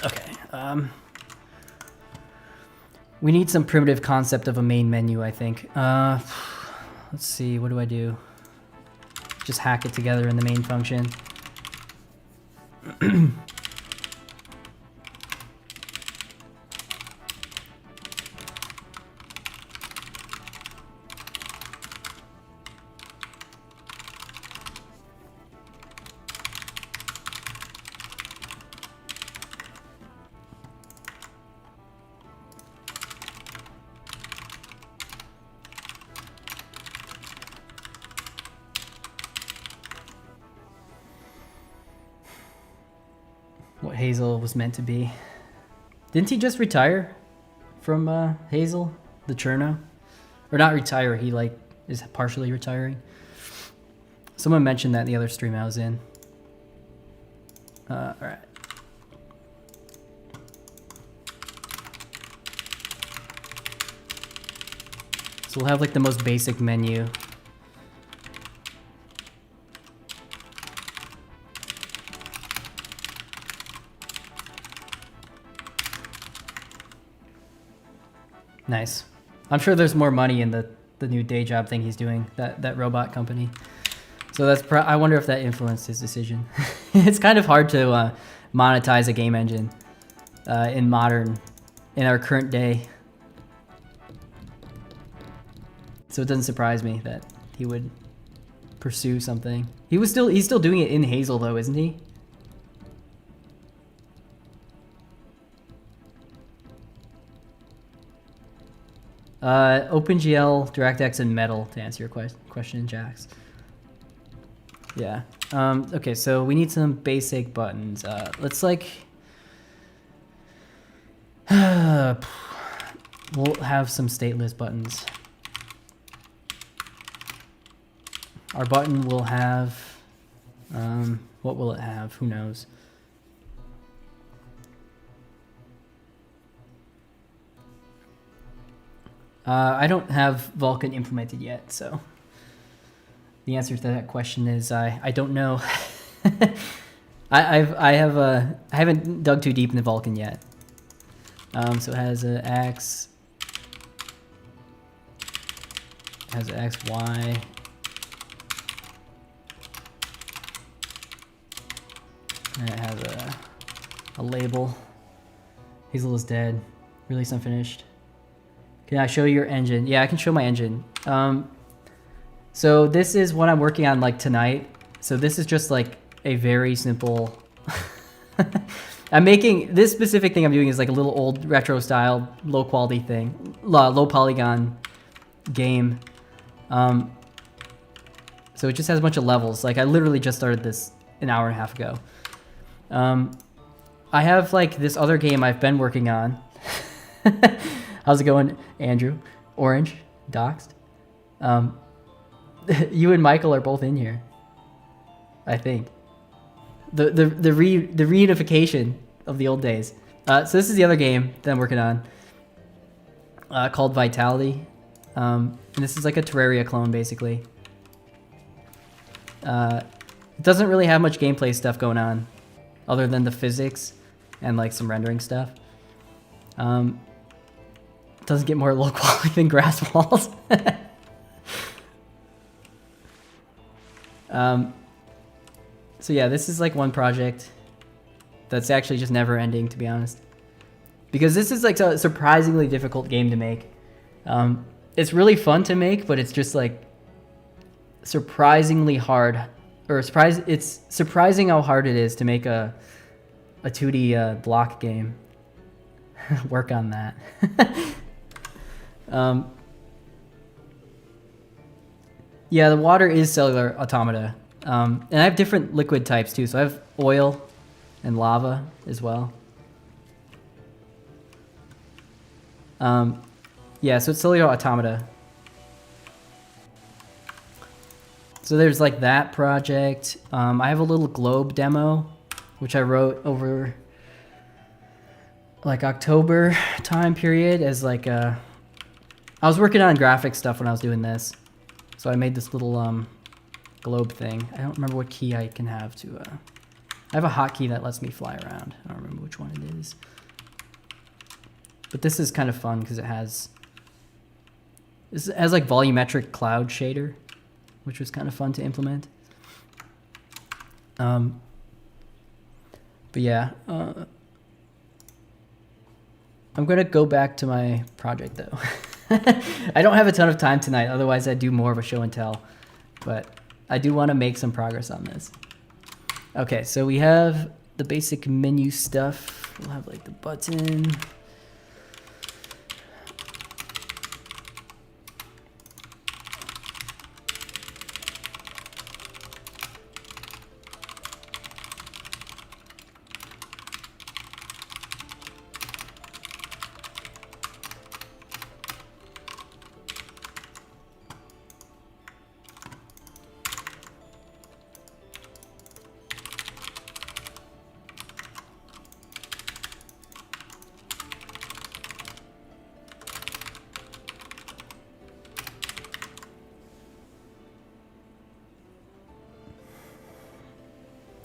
Okay. We need some primitive concept of a main menu, I think. Let's see, what do I do? Just hack it together in the main function. What Hazel was meant to be. Didn't he just retire from Hazel, the Cherno? Or not retire, he like is partially retiring. Someone mentioned that in the other stream I was in. All right. So we'll have like the most basic menu. Nice. I'm sure there's more money in the new day job thing he's doing, that robot company. So that's I wonder if that influenced his decision. It's kind of hard to monetize a game engine in our current day. So it doesn't surprise me that he would pursue something. He's still doing it in Hazel though, isn't he? OpenGL, DirectX, and Metal to answer your question, Jax. Yeah. Okay, so we need some basic buttons. Let's like... we'll have some stateless buttons. Our button will have... what will it have? Who knows? I don't have Vulkan implemented yet, so the answer to that question is I don't know. I haven't dug too deep into Vulkan yet. So it has a X, it has an X, Y. And it has a label. Hazel is dead. Release unfinished. Can I show your engine? Yeah, I can show my engine. So this is what I'm working on like tonight. So this is just like a very simple... I'm making... This specific thing I'm doing is like a little old retro style, low quality thing. Low polygon game. So it just has a bunch of levels. Like I literally just started this an hour and a half ago. I have like this other game I've been working on. How's it going, Andrew? Orange, doxed. You and Michael are both in here, I think. The reunification of the old days. So this is the other game that I'm working on, called Vitality. And this is like a Terraria clone, basically. It doesn't really have much gameplay stuff going on, other than the physics and like some rendering stuff. Doesn't get more low quality than grass walls. So yeah, this is like one project that's actually just never ending, to be honest. Because this is like a surprisingly difficult game to make. It's really fun to make, but it's just like surprisingly hard. Or it's surprising how hard it is to make a 2D block game. Work on that. Yeah, the water is cellular automata. And I have different liquid types too. So I have oil and lava as well. Yeah, so it's cellular automata. So there's like that project. I have a little globe demo, which I wrote over like October time period as like I was working on graphic stuff when I was doing this. So I made this little globe thing. I don't remember what key I can have to, I have a hotkey that lets me fly around. I don't remember which one it is. But this is kind of fun because it has like volumetric cloud shader, which was kind of fun to implement. But yeah, I'm gonna go back to my project though. I don't have a ton of time tonight, otherwise I'd do more of a show and tell, but I do want to make some progress on this. Okay, so we have the basic menu stuff. We'll have like the button.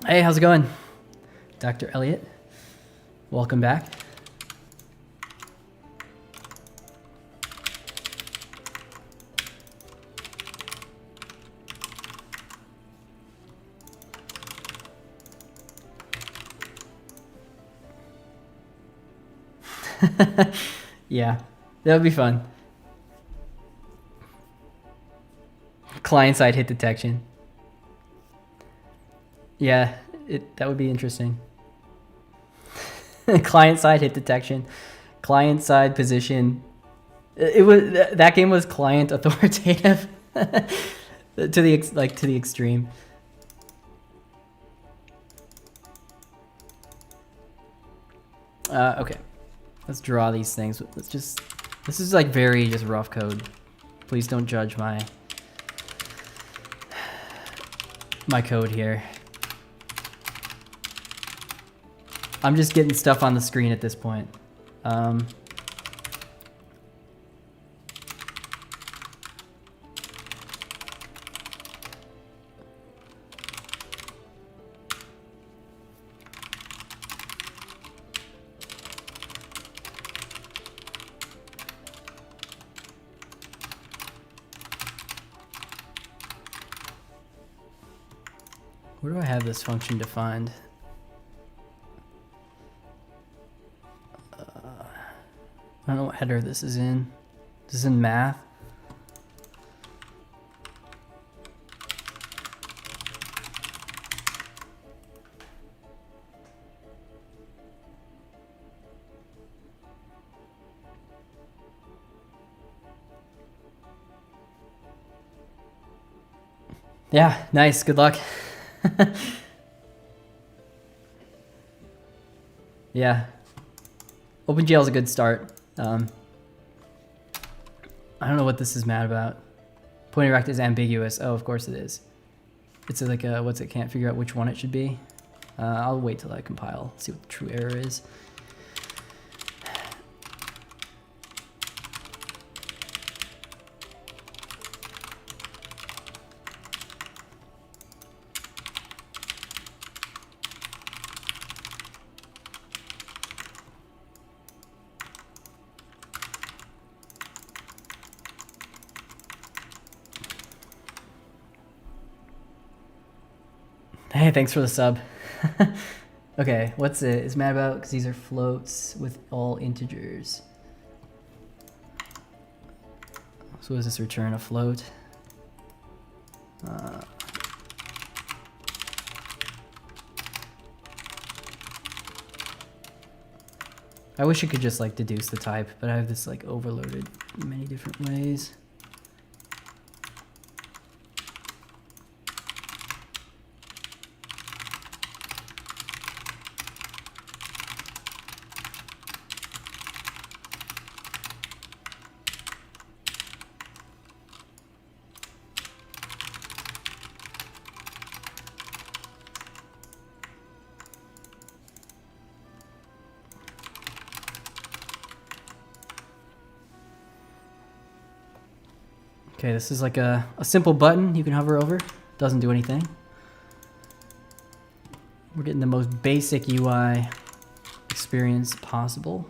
Hey, how's it going? Dr. Elliott, welcome back. Yeah, that would be fun. Client-side hit detection. Yeah, that would be interesting. Client-side hit detection, client-side position. That game was client authoritative to the extreme. Okay, let's draw these things. This is like very just rough code. Please don't judge my code here. I'm just getting stuff on the screen at this point. Where do I have this function defined? I don't know what header this is in. This is in math. Yeah, nice. Good luck. Yeah. OpenGL is a good start. I don't know what this is mad about. Pointing rect is ambiguous. Oh, of course it is. It's like a, what's it, can't figure out which one it should be. I'll wait till I compile, see what the true error is. Hey, thanks for the sub. Okay, what's it? It's mad about because these are floats with all integers. So what does this return? A float? I wish you could just like deduce the type, but I have this like overloaded in many different ways. Okay, this is like a simple button you can hover over. Doesn't do anything. We're getting the most basic UI experience possible.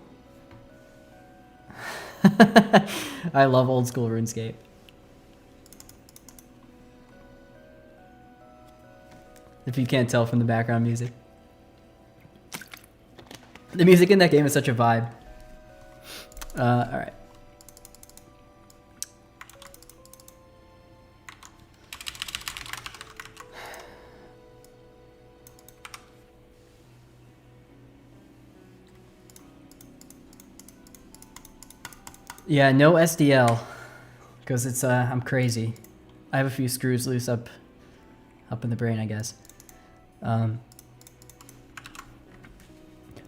I love old school RuneScape. If you can't tell from the background music. The music in that game is such a vibe. Alright. Yeah, no SDL, because it's I'm crazy. I have a few screws loose up in the brain, I guess.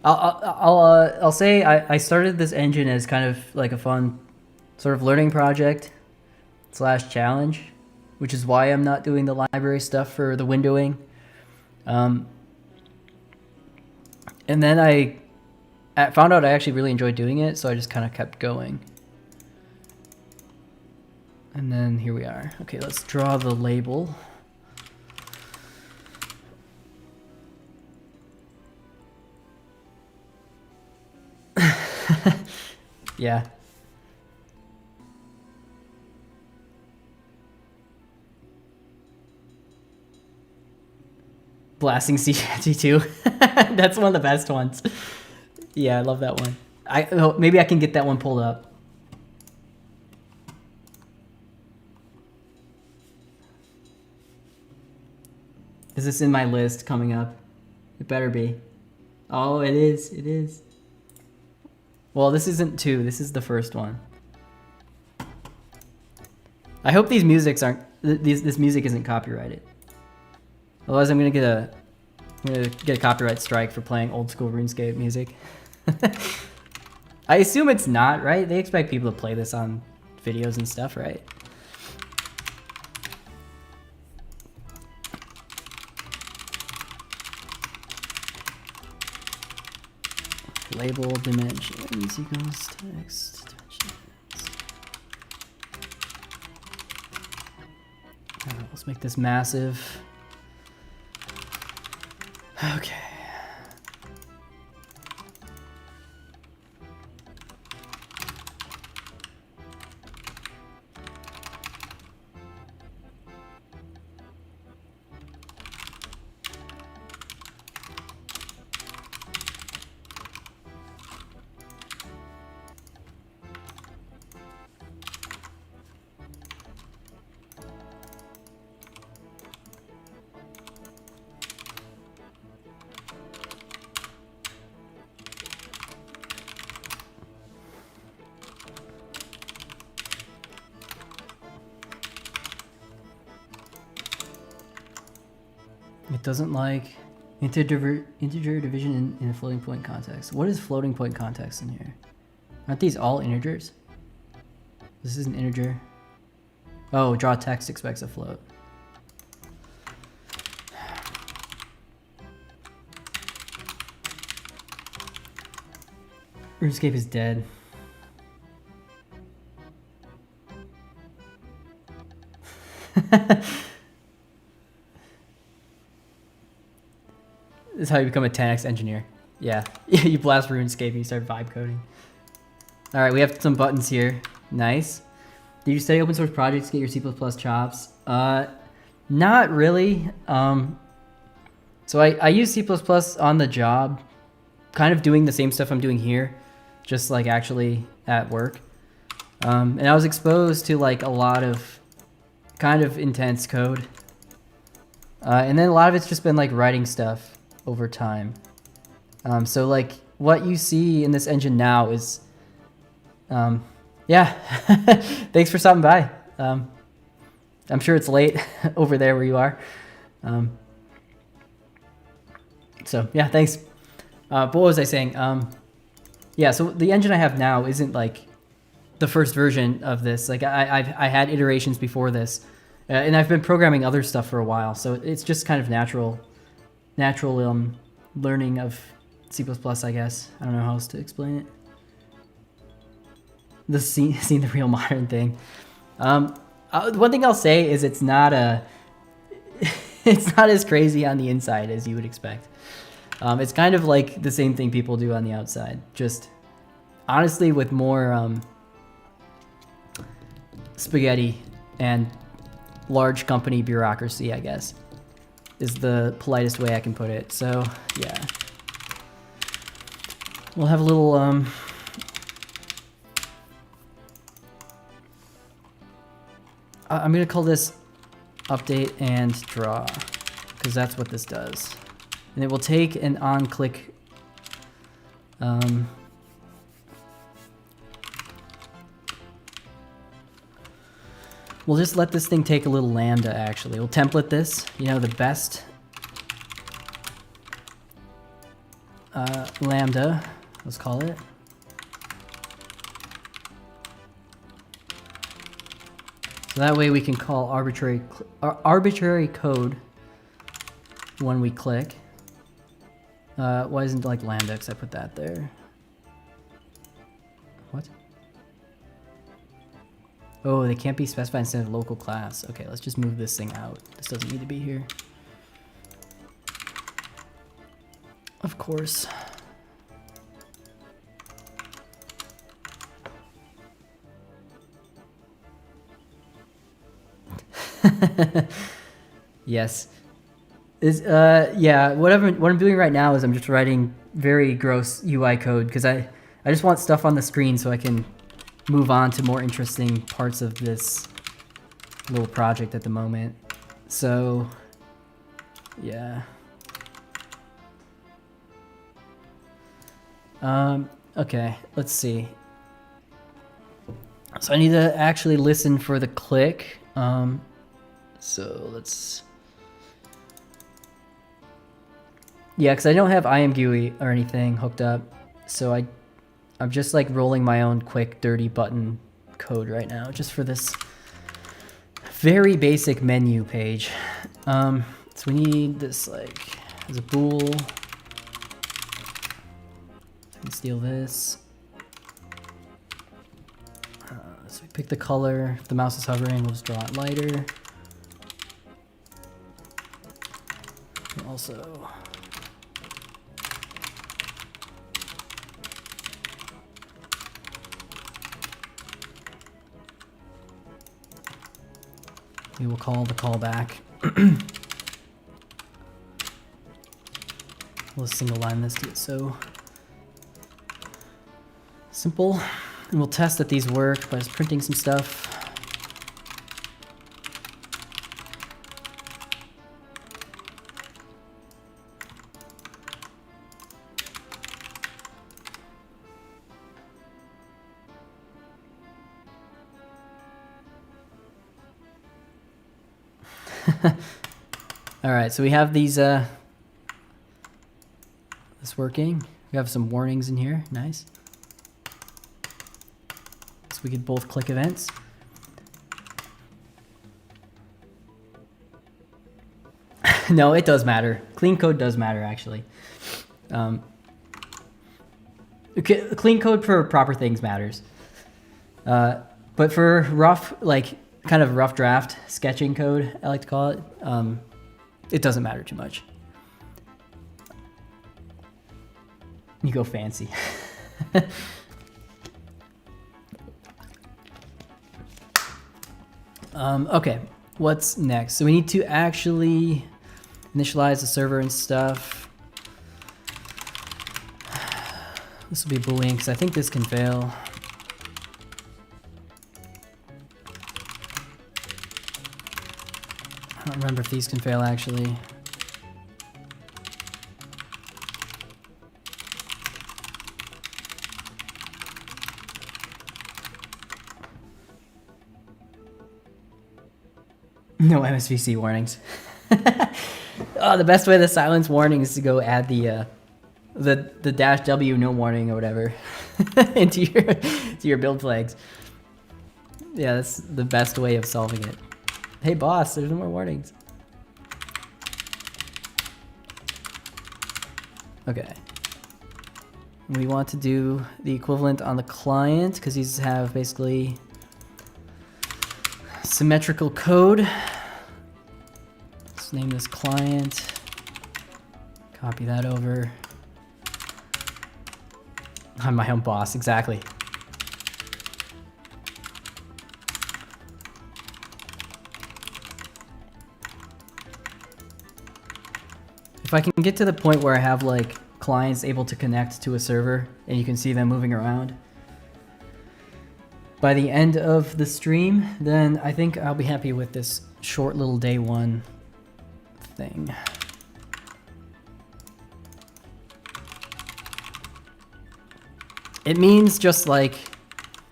I'll say I started this engine as kind of like a fun sort of learning project / challenge, which is why I'm not doing the library stuff for the windowing. And then I found out I actually really enjoyed doing it, so I just kind of kept going. And then here we are. Okay, let's draw the label. Yeah. Blasting CT2. That's one of the best ones. Yeah, I love that one. Maybe I can get that one pulled up. Is this in my list coming up? It better be. Oh, it is. It is. Well, this isn't 2. This is the first one. I hope these musics aren't. This music isn't copyrighted. Otherwise, I'm gonna get a copyright strike for playing old school RuneScape music. I assume it's not, right? They expect people to play this on videos and stuff, right? Label dimensions equals text dimensions. Let's make this massive. Okay. It doesn't like integer division in a floating point context. What is floating point context in here? Aren't these all integers? This is an integer. Oh, draw text expects a float. RuneScape is dead. This is how you become a 10x engineer. Yeah, you blast RuneScape and you start vibe coding. All right, we have some buttons here. Nice. Did you study open source projects to get your C++ chops? Not really. So I use C++ on the job, kind of doing the same stuff I'm doing here, just like actually at work. And I was exposed to like a lot of kind of intense code. And then a lot of it's just been like writing stuff over time. So like what you see in this engine now is, yeah, thanks for stopping by. I'm sure it's late over there where you are. So yeah, thanks. But what was I saying? Yeah, so the engine I have now isn't like the first version of this. Like I had iterations before this, and I've been programming other stuff for a while. So it's just kind of natural learning of C++, I guess. I don't know how else to explain it. Seeing the real modern thing. One thing I'll say is it's not a, it's not as crazy on the inside as you would expect. It's kind of like the same thing people do on the outside, just honestly with more spaghetti and large company bureaucracy, I guess, is the politest way I can put it. So yeah, we'll have a little I'm gonna call this update and draw, because that's what this does. And it will take an on-click we'll just let this thing take a little lambda, actually. We'll template this, you know, the best lambda, let's call it. So that way we can call arbitrary code when we click. Why isn't it like lambda, because I put that there? What? Oh, they can't be specified instead of local class. Okay, let's just move this thing out. This doesn't need to be here. Of course. Yes. Yeah, what I'm doing right now is I'm just writing very gross UI code because I just want stuff on the screen so I can move on to more interesting parts of this little project at the moment. So yeah. Okay, let's see. So I need to actually listen for the click. So let's... Yeah, because I don't have IMGUI or anything hooked up, so I'm just like rolling my own quick dirty button code right now, just for this very basic menu page. So we need this like as a bool. So we can steal this. So we pick the color. If the mouse is hovering, we'll just draw it lighter. And also. We will call the callback. We'll single line this to get so simple. And we'll test that these work by just printing some stuff. All right, so we have these, this working. We have some warnings in here, nice. So we could both click events. No, it does matter. Clean code does matter, actually. Okay, clean code for proper things matters. But for rough, like, kind of rough draft sketching code, I like to call it, it doesn't matter too much. You go fancy. Okay, what's next? So we need to actually initialize the server and stuff. This will be Boolean because I think this can fail. I don't remember if these can fail actually. No MSVC warnings. Oh, the best way to silence warning is to go add the dash W no warning or whatever into your build flags. Yeah, that's the best way of solving it. Hey boss, there's no more warnings. Okay. We want to do the equivalent on the client because these have basically symmetrical code. Let's name this client. Copy that over. I'm my own boss, exactly. If I can get to the point where I have like clients able to connect to a server and you can see them moving around by the end of the stream, then I think I'll be happy with this short little day one thing. It means just like,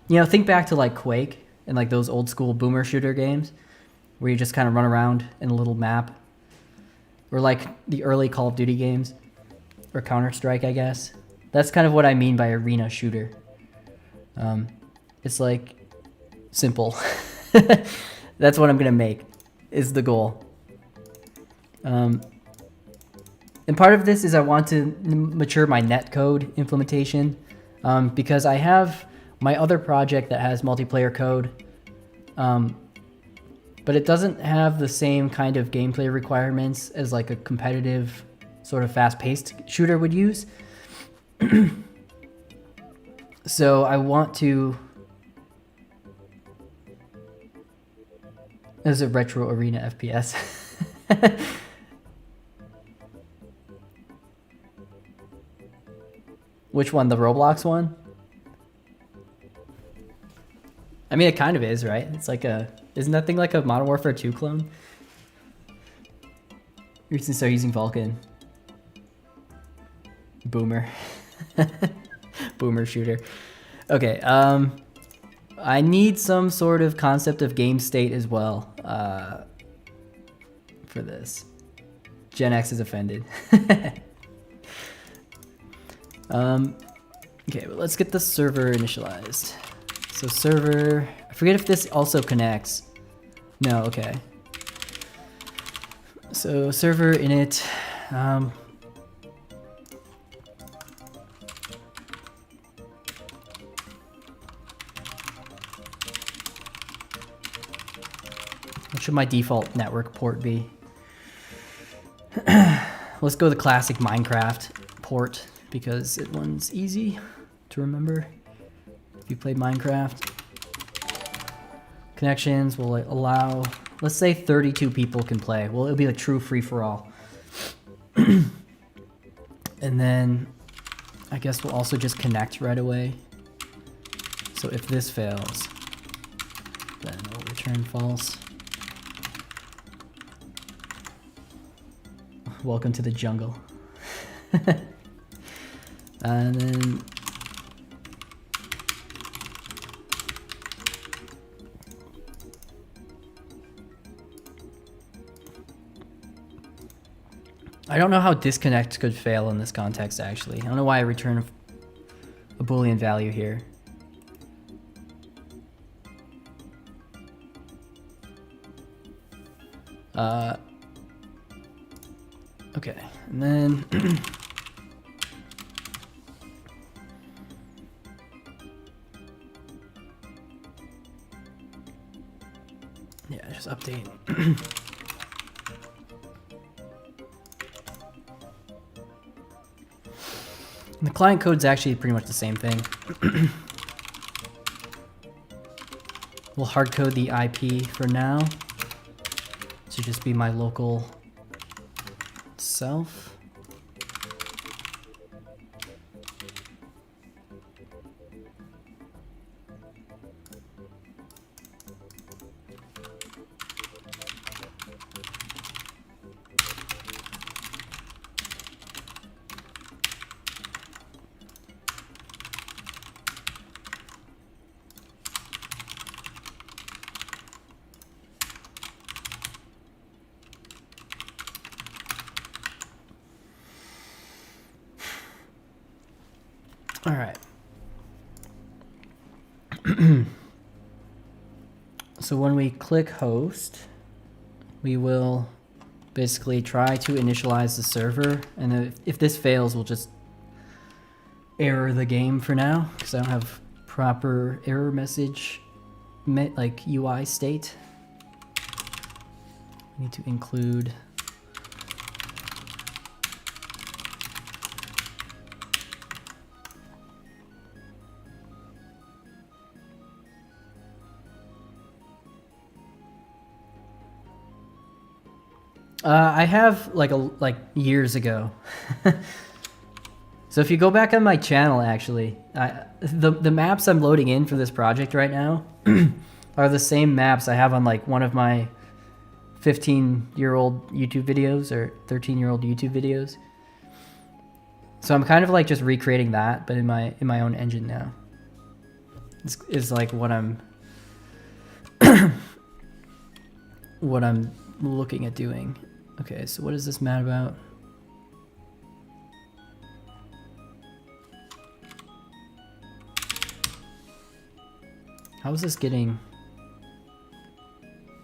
you know, think back to like Quake and like those old school boomer shooter games where you just kind of run around in a little map. Or like the early Call of Duty games, or Counter-Strike, I guess. That's kind of what I mean by arena shooter. It's like simple. That's what I'm gonna make, is the goal. And part of this is I want to mature my netcode implementation, because I have my other project that has multiplayer code, but it doesn't have the same kind of gameplay requirements as like a competitive sort of fast-paced shooter would use. So I want to... There's a retro arena FPS. Which one? The Roblox one? I mean, it kind of is, right? It's like a... Isn't that thing like a Modern Warfare 2 clone? You can start using Vulkan. Boomer. Boomer shooter. Okay, I need some sort of concept of game state as well for this. Gen X is offended. Okay, but let's get the server initialized. So server, I forget if this also connects. No, okay. So server init, what should my default network port be? Let's go the classic Minecraft port because it one's easy to remember if you played Minecraft. Connections will allow, let's say 32 people can play. Well, it'll be a true free-for-all. And then I guess we'll also just connect right away. So if this fails, then we'll return false. Welcome to the jungle. And then I don't know how disconnect could fail in this context, actually. I don't know why I return a Boolean value here. Okay, and then yeah, just update. And the client code's actually pretty much the same thing. We'll hard code the IP for now to just be my local self. All right. So when we click host, we will basically try to initialize the server, and then if this fails, we'll just error the game for now because I don't have proper error message like UI state We need to include I have like years ago. So if you go back on my channel, actually, the maps I'm loading in for this project right now are the same maps I have on like one of my 15-year-old YouTube videos or 13-year-old YouTube videos. So I'm kind of like just recreating that, but in my own engine now. This is like what I'm what I'm looking at doing. Okay, so what is this map about? How is this getting?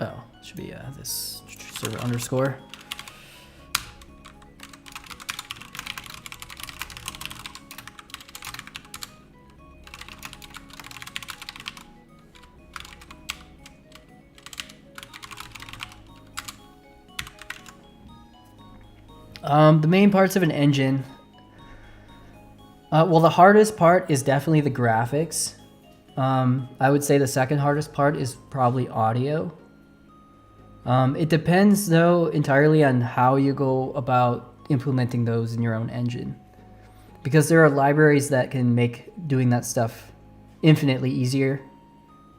Oh, it should be this server underscore. The main parts of an engine. Well, the hardest part is definitely the graphics. I would say the second hardest part is probably audio. It depends though entirely on how you go about implementing those in your own engine. Because there are libraries that can make doing that stuff infinitely easier.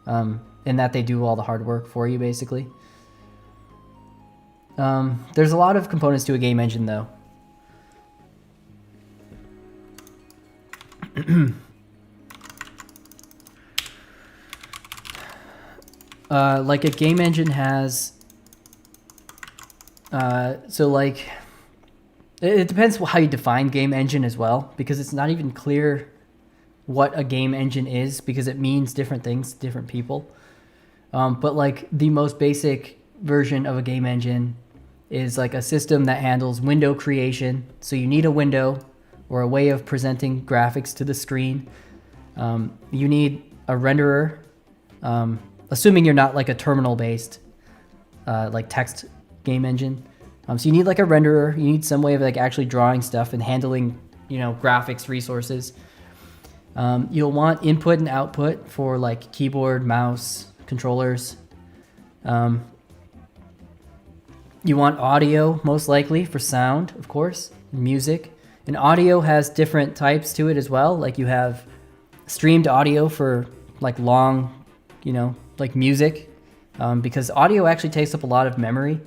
In that they do all the hard work for you basically. There's a lot of components to a game engine though. Like a game engine has, so like, it depends how you define game engine as well, because it's not even clear what a game engine is, because it means different things to different people. But like the most basic version of a game engine is like a system that handles window creation. So you need a window or a way of presenting graphics to the screen. You need a renderer, assuming you're not like a terminal-based like text game engine. So you need like a renderer. You need some way of like actually drawing stuff and handling, you know, graphics resources. You'll want input and output for like keyboard, mouse, controllers. You want audio, most likely, for sound, of course, music. And audio has different types to it as well. Like you have streamed audio for like long, you know, like music, because audio actually takes up a lot of memory.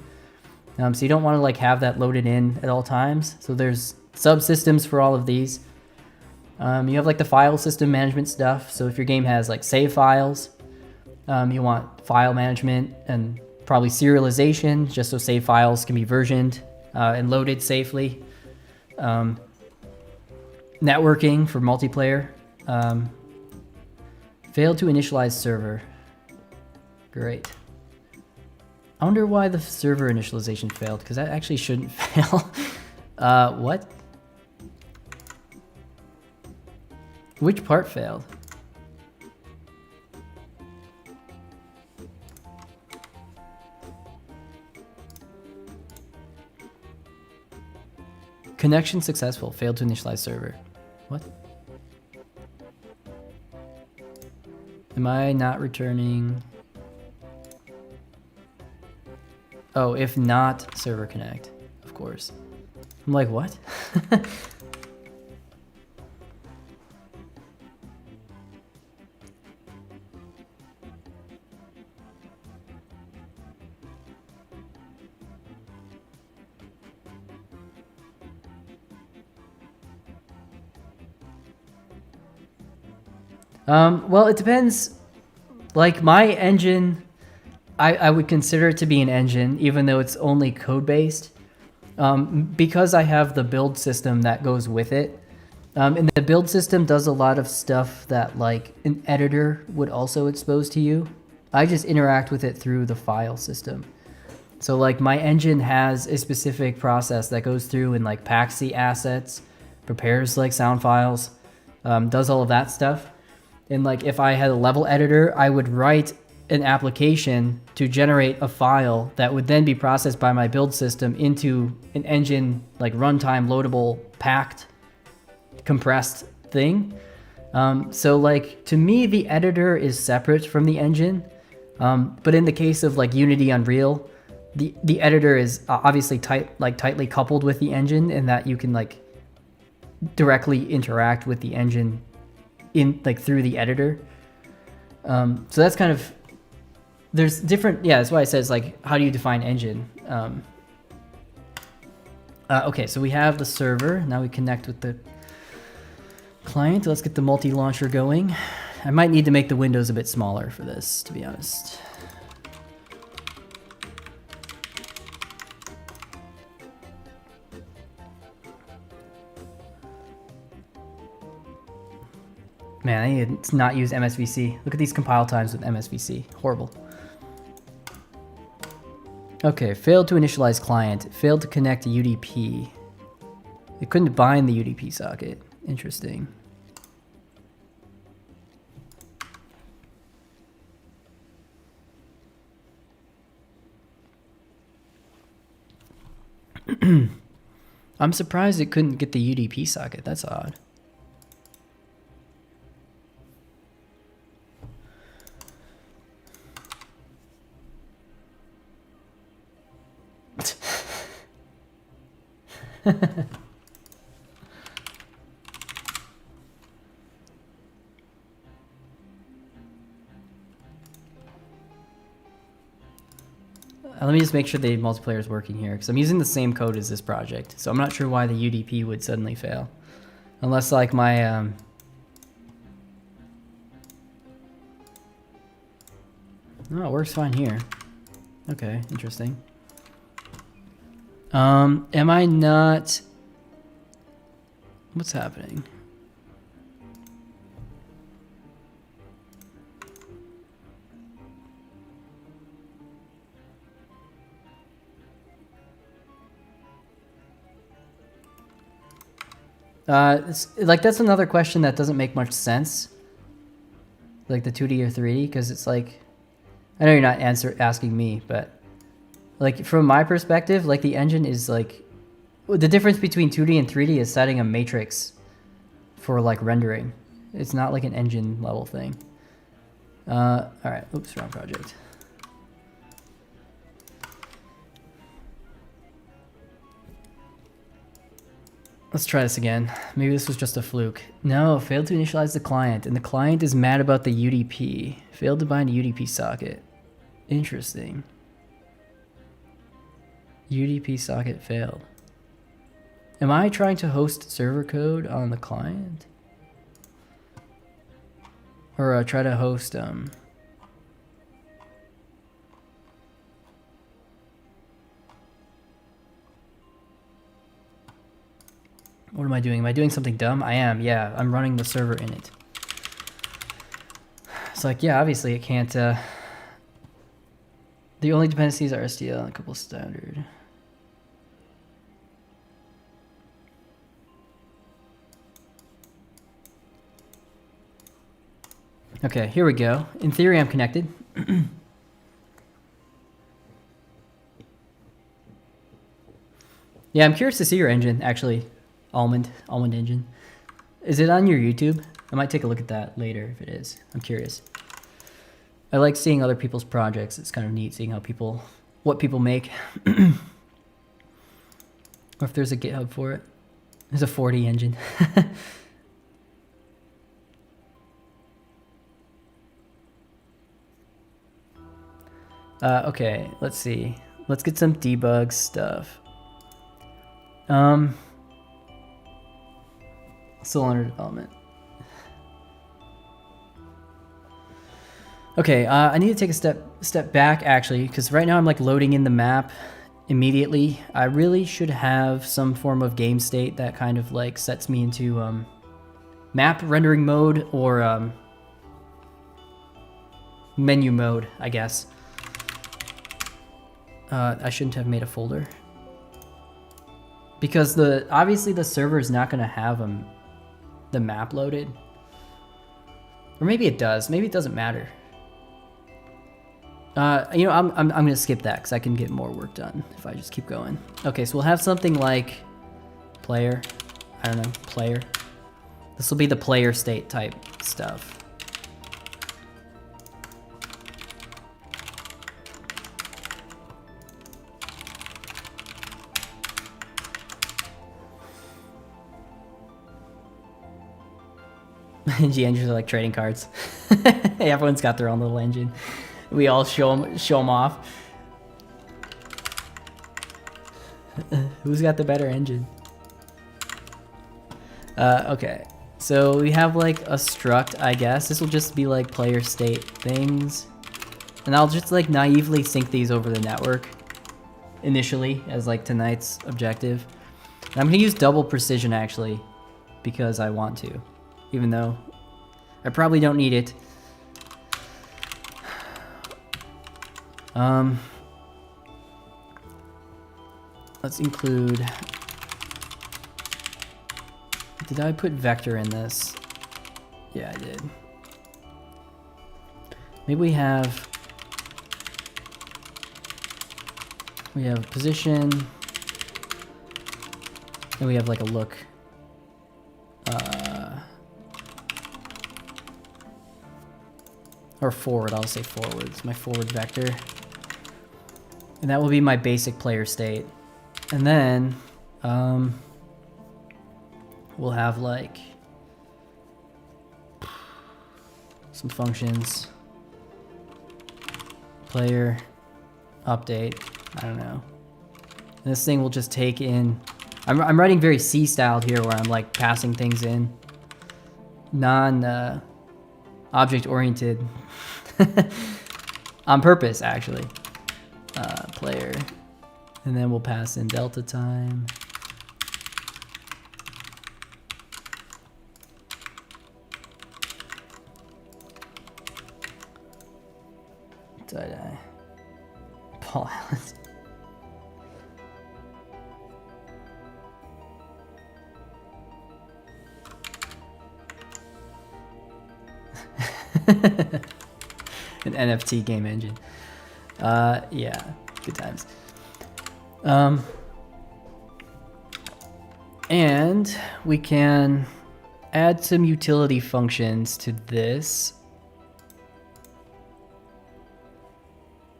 So you don't want to like have that loaded in at all times. So there's subsystems for all of these. You have like the file system management stuff. So if your game has like save files, you want file management and probably serialization, just so save files can be versioned and loaded safely. Networking for multiplayer. Failed to initialize server. Great. I wonder why the server initialization failed, because that actually shouldn't fail. What? Which part failed? Connection successful. Failed to initialize server. What? Am I not returning? Oh, if not server connect, of course. I'm like, what? Well, it depends. Like my engine, I would consider it to be an engine, even though it's only code-based, because I have the build system that goes with it. And the build system does a lot of stuff that like an editor would also expose to you. I just interact with it through the file system. So like my engine has a specific process that goes through and like packs the assets, prepares like sound files, does all of that stuff. And like if I had a level editor, I would write an application to generate a file that would then be processed by my build system into an engine, like runtime, loadable, packed, compressed thing. So like to me, the editor is separate from the engine. But in the case of like Unity, Unreal, the editor is obviously tightly coupled with the engine, in that you can like directly interact with the engine in like through the editor. So that's kind of, there's different, yeah, that's why it says like, how do you define engine? Okay, so we have the server. Now we connect with the client. Let's get the multi-launcher going. I might need to make the windows a bit smaller for this, to be honest. Man, I need to not use MSVC. Look at these compile times with MSVC. Horrible. Okay, failed to initialize client. Failed to connect to UDP. It couldn't bind the UDP socket. Interesting. I'm surprised it couldn't get the UDP socket. That's odd. Let me just make sure the multiplayer is working here, because I'm using the same code as this project, so I'm not sure why the UDP would suddenly fail, unless like my oh, it works fine here. Okay, interesting. Am I not? What's happening? It's, like, that's another question that doesn't make much sense. Like the 2D or 3D, because it's like, I know you're not asking me, but like from my perspective, like the engine is like, the difference between 2D and 3D is setting a matrix for like rendering. It's not like an engine level thing. All right, oops, wrong project. Let's try this again. Maybe this was just a fluke. No, failed to initialize the client, and the client is mad about the UDP. Failed to bind a UDP socket. Interesting. UDP socket failed. Am I trying to host server code on the client? Or try to host what am I doing? Am I doing something dumb? I am, yeah. I'm running the server in it. It's like, yeah, obviously it can't, the only dependencies are STL and a couple standard. Okay, here we go. In theory, I'm connected. Yeah, I'm curious to see your engine, actually. Almond engine. Is it on your YouTube? I might take a look at that later if it is. I'm curious. I like seeing other people's projects. It's kind of neat seeing how what people make. Or if there's a GitHub for it. There's a 40 engine. Okay, let's see. Let's get some debug stuff. Still under development. Okay, I need to take a step back actually, because right now I'm like loading in the map immediately. I really should have some form of game state that kind of like sets me into map rendering mode or menu mode, I guess. I shouldn't have made a folder. Because obviously the server is not going to have the map loaded. Or maybe it does. Maybe it doesn't matter. You know, I'm gonna skip that because I can get more work done if I just keep going. Okay, so we'll have something like player. I don't know, player. This will be the player state type stuff. NG engines are like trading cards. Hey, everyone's got their own little engine. We all show them off. Who's got the better engine? Okay, so we have like a struct, I guess. This will just be like player state things. And I'll just like naively sync these over the network initially as like tonight's objective. And I'm gonna use double precision actually because I want to, even though I probably don't need it. Let's include, did I put vector in this? Yeah, I did. Maybe we have position, and we have like a look. Or forward, I'll say forward. It's my forward vector. And that will be my basic player state. And then we'll have like some functions. Player update, I don't know. And this thing will just take in, I'm writing very C styled here where I'm like passing things in. Non object oriented on purpose actually. Player, and then we'll pass in delta time. Tie-dye. Paul Allen. An NFT game engine. Yeah, good times. And we can add some utility functions to this.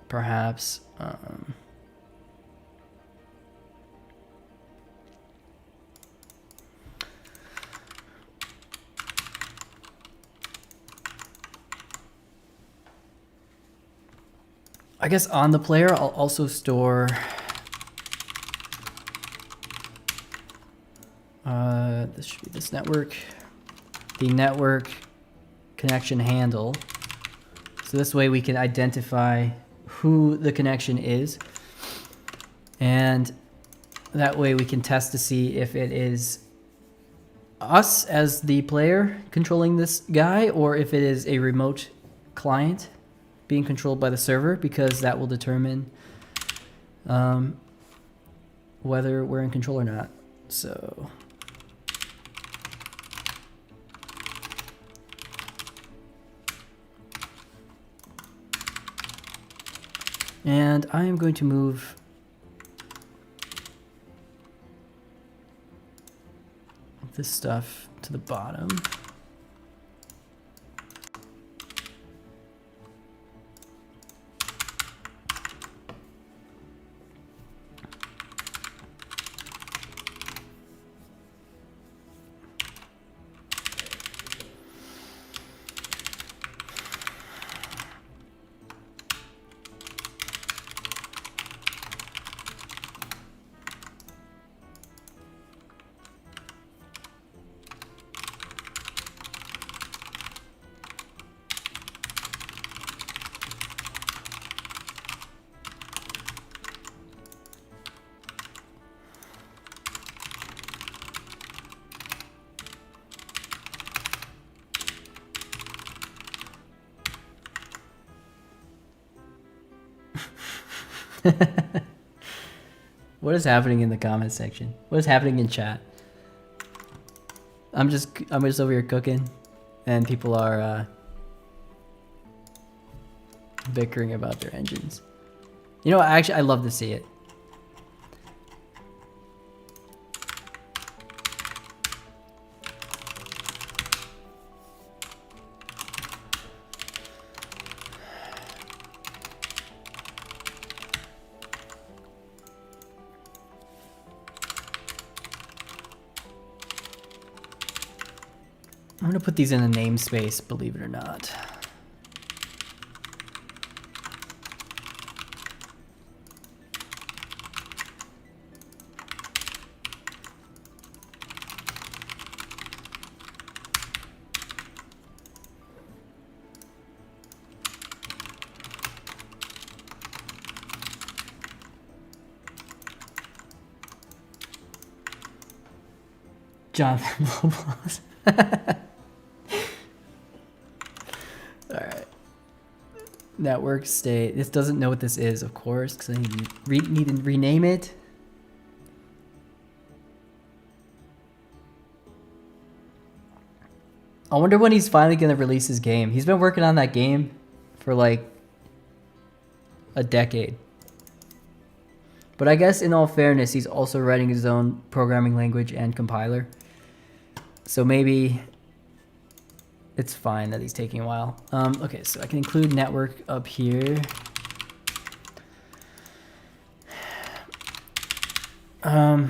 Perhaps. I guess on the player, I'll also store this should be this network, the network connection handle. So this way we can identify who the connection is, and that way we can test to see if it is us as the player controlling this guy or if it is a remote client being controlled by the server, because that will determine whether we're in control or not. So and I am going to move this stuff to the bottom. What is happening in the comment section? What is happening in chat? I'm just over here cooking, and people are bickering about their engines. You know, actually, I love to see it. I'm gonna put these in a namespace, believe it or not. Jonathan Lobos. Alright. Network state. This doesn't know what this is, of course, because I need to rename it. I wonder when he's finally going to release his game. He's been working on that game for like a decade. But I guess in all fairness, he's also writing his own programming language and compiler. So maybe it's fine that he's taking a while. Okay, so I can include network up here. I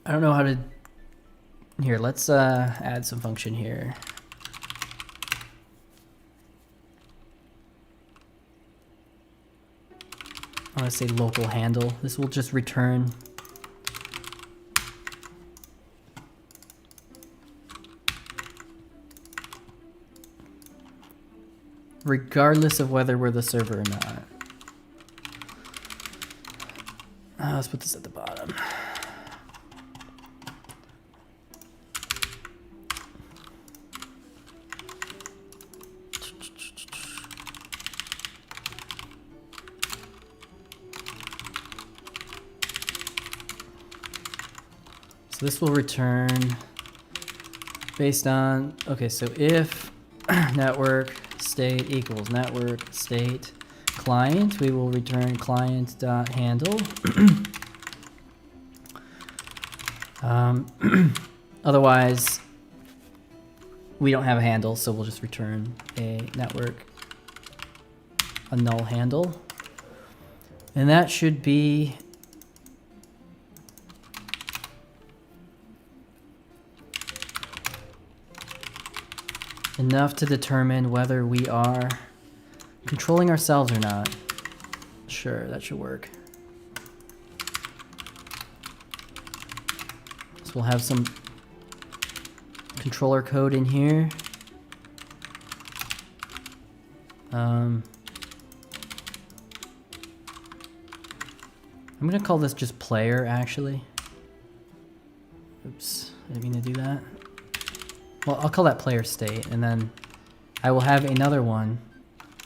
don't know how to... Here, let's add some function here. I want to say local handle. This will just return regardless of whether we're the server or not. Let's put this at the bottom. So this will return based on, okay, so if network state equals network state client, we will return client.handle. Otherwise, we don't have a handle, so we'll just return a null handle. And that should be enough to determine whether we are controlling ourselves or not. Sure, that should work. So we'll have some controller code in here. I'm gonna call this just player, actually. Oops, I didn't mean to do that. Well, I'll call that player state, and then I will have another one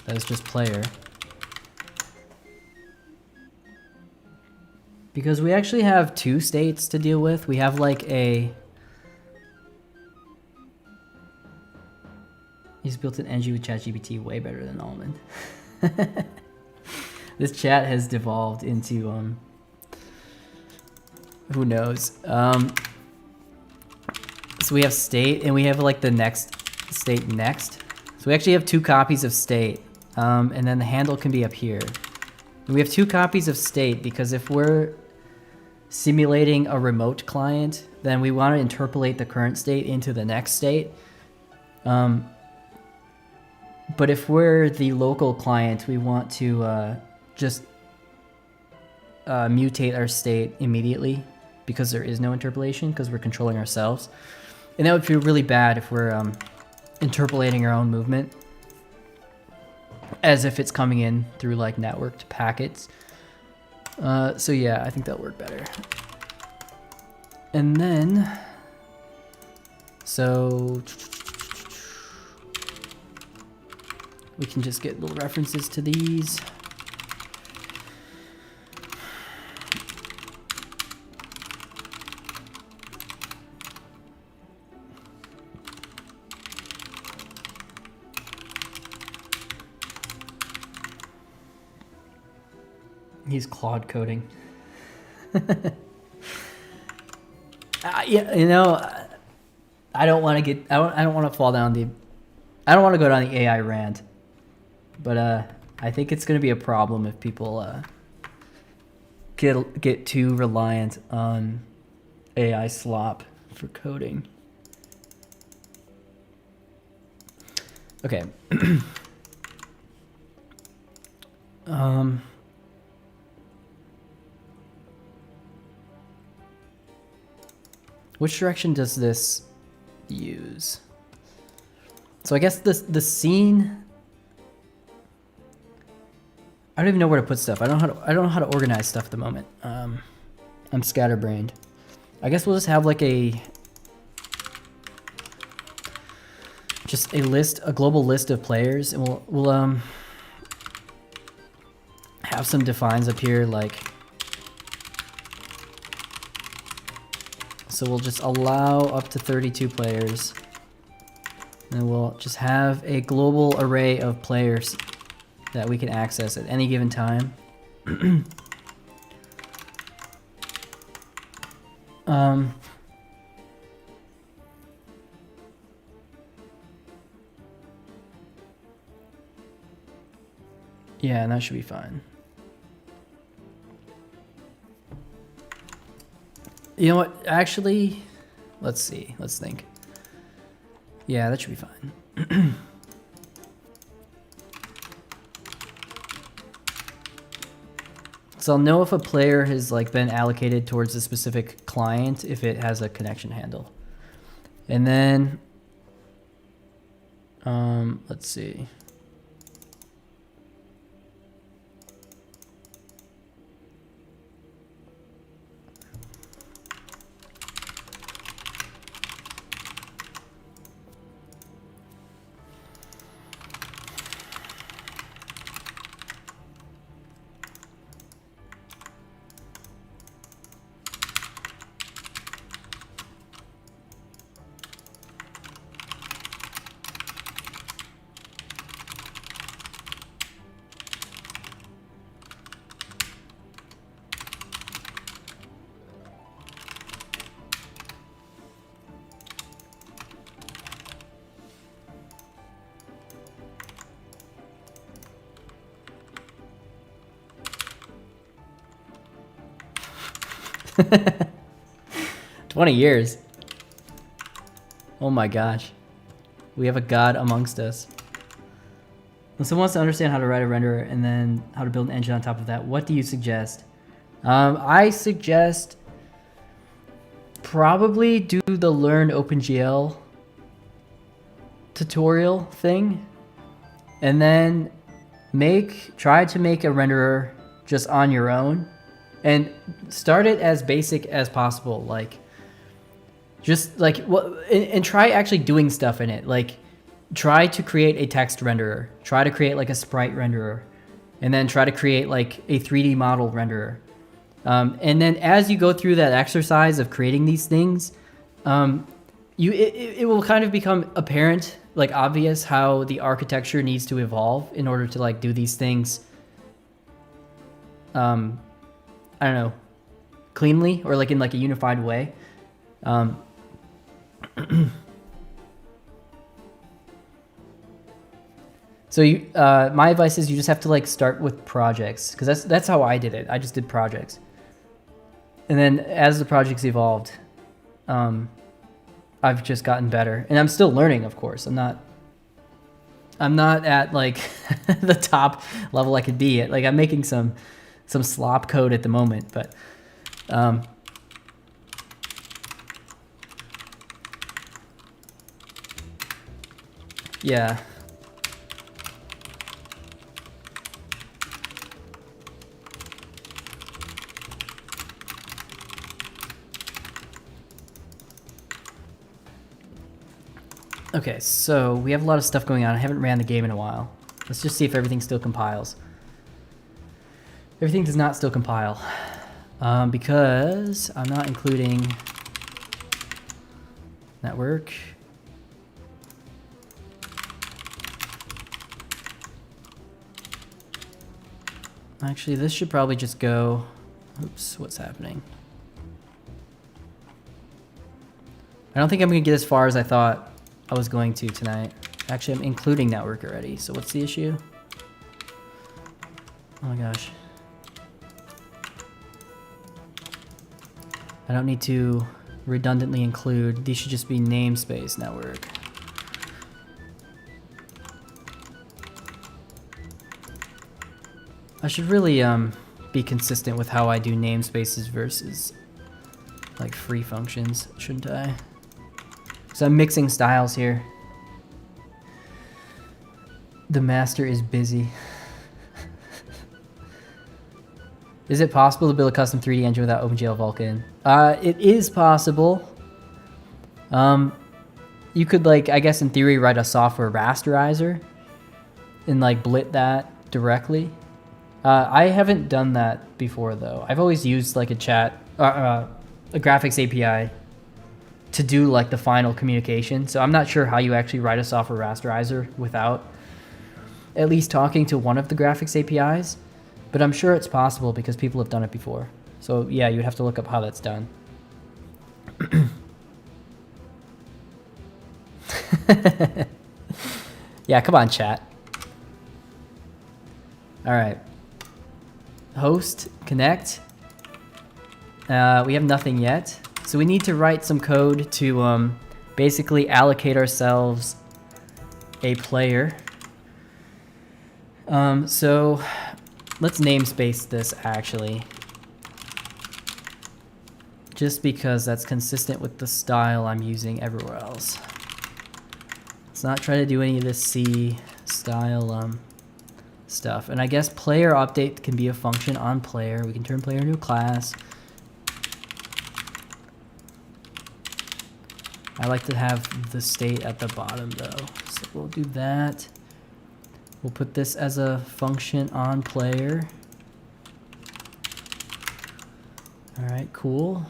that is just player. Because we actually have two states to deal with. We have like a... He's built an NG with ChatGPT way better than Almond. This chat has devolved into, who knows? So we have state, and we have like the next state next. So we actually have two copies of state, and then the handle can be up here. And we have two copies of state because if we're simulating a remote client, then we want to interpolate the current state into the next state. But if we're the local client, we want to just mutate our state immediately because there is no interpolation because we're controlling ourselves. And that would feel really bad if we're interpolating our own movement as if it's coming in through like networked packets. So yeah, I think that'll work better. And then, so we can just get little references to these. He's Claude coding. Yeah, you know, I don't want to get. I don't want to fall down the. I don't want to go down the AI rant. But I think it's gonna be a problem if people get too reliant on AI slop for coding. Okay. Which direction does this use? So I guess the scene. I don't even know where to put stuff. I don't know how to organize stuff at the moment. I'm scatterbrained. I guess we'll just have like just a global list of players, and we'll have some defines up here, like, so we'll just allow up to 32 players, and we'll just have a global array of players that we can access at any given time. Yeah, and that should be fine. You know what? Actually, let's see. Let's think. Yeah, that should be fine. So I'll know if a player has like been allocated towards a specific client if it has a connection handle. And then, let's see. $20 years. Oh my gosh. We have a god amongst us. When someone wants to understand how to write a renderer and then how to build an engine on top of that, what do you suggest? I suggest probably do the learn OpenGL tutorial thing, and then try to make a renderer just on your own, and start it as basic as possible. Like, just like and try actually doing stuff in it. Like, try to create a text renderer, try to create like a sprite renderer, and then try to create like a 3D model renderer. And then as you go through that exercise of creating these things, it will kind of become apparent, like obvious, how the architecture needs to evolve in order to like do these things, I don't know, cleanly, or like in like a unified way. So my advice is you just have to like start with projects, because that's how I did it. I just did projects, and then as the projects evolved, I've just gotten better, and I'm still learning. Of course, I'm not at like the top level I could be at. Like, I'm making some slop code at the moment, but yeah. Okay, so we have a lot of stuff going on. I haven't ran the game in a while. Let's just see if everything still compiles. Everything does not still compile, because I'm not including network. Actually, this should probably just go... Oops, what's happening? I don't think I'm going to get as far as I thought I was going to tonight. Actually, I'm including network already. So what's the issue? Oh my gosh. I don't need to redundantly include. These should just be namespace network. I should really be consistent with how I do namespaces versus like free functions, shouldn't I? So I'm mixing styles here. The master is busy. Is it possible to build a custom 3D engine without OpenGL Vulkan? It is possible. You could, like, I guess in theory, write a software rasterizer and like blit that directly. I haven't done that before though. I've always used like a graphics API to do like the final communication. So I'm not sure how you actually write a software rasterizer without at least talking to one of the graphics APIs. But I'm sure it's possible because people have done it before. So yeah, you'd have to look up how that's done. Yeah, come on, chat. All right. Host, connect. We have nothing yet. So we need to write some code to basically allocate ourselves a player. So let's namespace this actually. Just because that's consistent with the style I'm using everywhere else. Let's not try to do any of this C style stuff. And I guess player update can be a function on player. We can turn player into a class. I like to have the state at the bottom though. So we'll do that. We'll put this as a function on player. All right, cool.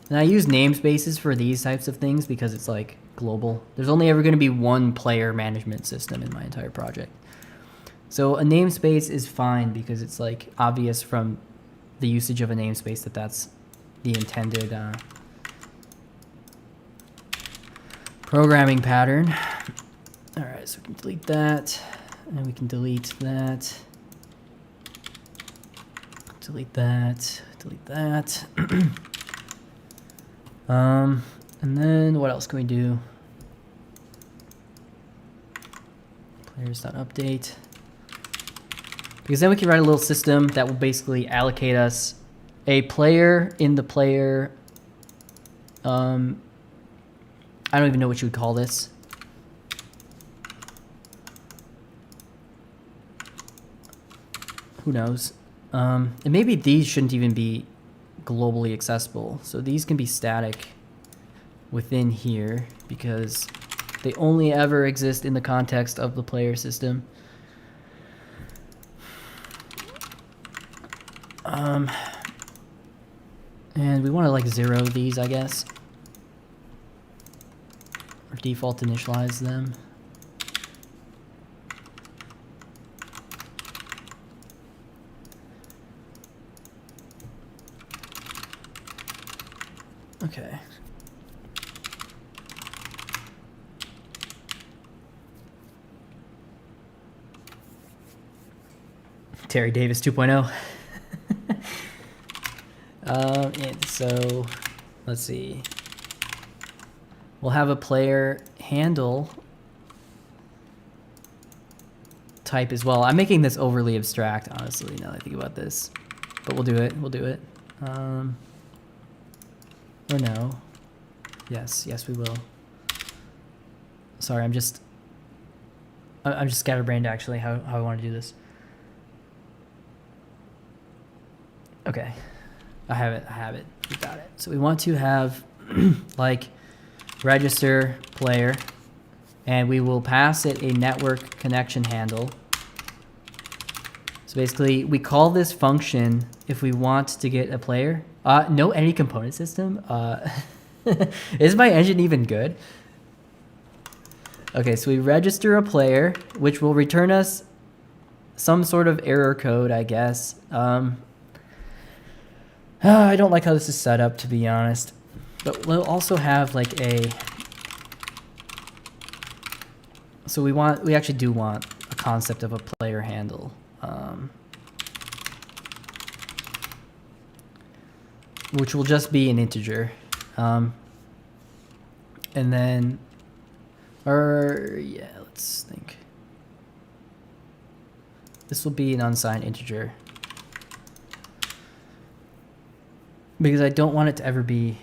And I use namespaces for these types of things because it's like global. There's only ever going to be one player management system in my entire project. So a namespace is fine because it's like obvious from the usage of a namespace that that's the intended programming pattern. All right, so we can delete that, and we can delete that, delete that, delete that. And then what else can we do? Players.update. Because then we can write a little system that will basically allocate us a player in the player. I don't even know what you would call this. Who knows? And maybe these shouldn't even be globally accessible. So these can be static within here because they only ever exist in the context of the player system. And we want to like zero these, I guess. Or default initialize them. Okay. Terry Davis 2.0. And so let's see. We'll have a player handle type as well. I'm making this overly abstract, honestly, now that I think about this. But we'll do it. We'll do it. Or no. Yes, we will. Sorry, I'm just scatterbrained actually how I want to do this. Okay. I have it. We got it. So we want to have like register player, and we will pass it a network connection handle. So basically we call this function if we want to get a player. No any component system. Is my engine even good? Okay, so we register a player, which will return us some sort of error code, I guess. I don't like how this is set up, to be honest. But we'll also have like a... So we actually do want a concept of a player handle. Which will just be an integer. And then, yeah, let's think. This will be an unsigned integer. Because I don't want it to ever be...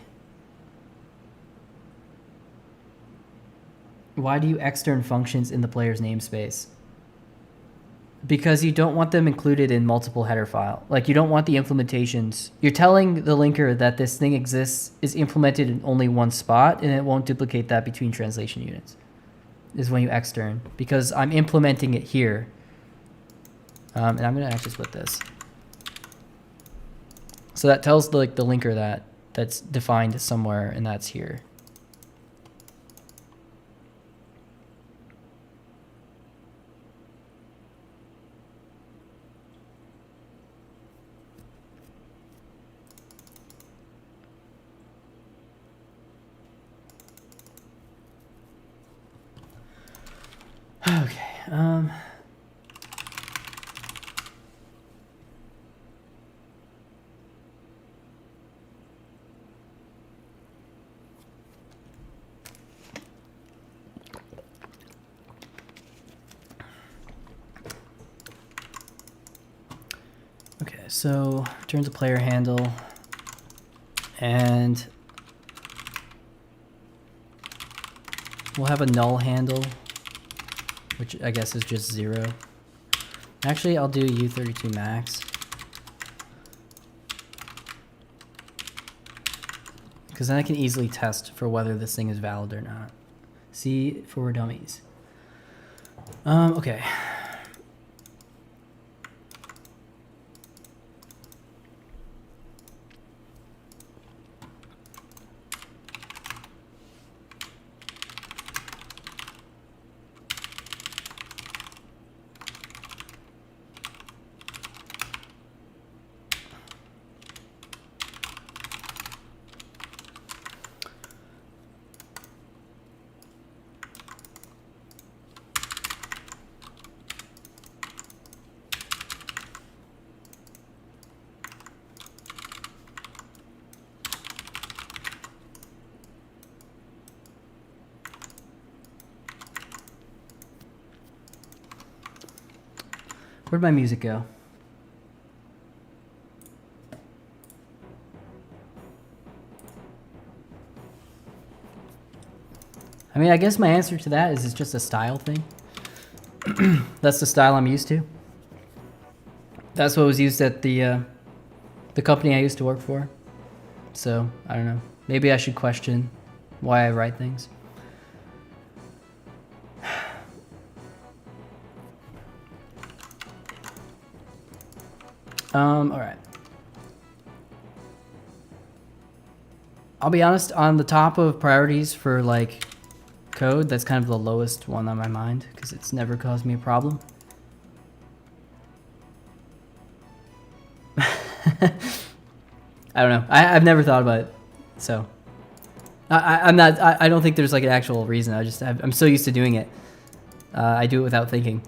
Why do you extern functions in the player's namespace? Because you don't want them included in multiple header file. Like, you don't want the implementations. You're telling the linker that this thing exists, is implemented in only one spot, and it won't duplicate that between translation units. Is when you extern. Because I'm implementing it here. And I'm going to actually split this. So that tells the linker that that's defined somewhere, and that's here. Okay. Okay, so returns a player handle, and we'll have a null handle, which I guess is just 0. Actually, I'll do U32 max. Because then I can easily test for whether this thing is valid or not. C for dummies. Okay. Where'd my music go? I mean, I guess my answer to that is it's just a style thing. That's the style I'm used to. That's what was used at the company I used to work for. So, I don't know. Maybe I should question why I write things. All right. I'll be honest, on the top of priorities for like code, that's kind of the lowest one on my mind because it's never caused me a problem. I don't know. I've never thought about it, so I don't think there's like an actual reason. I'm so used to doing it. I do it without thinking.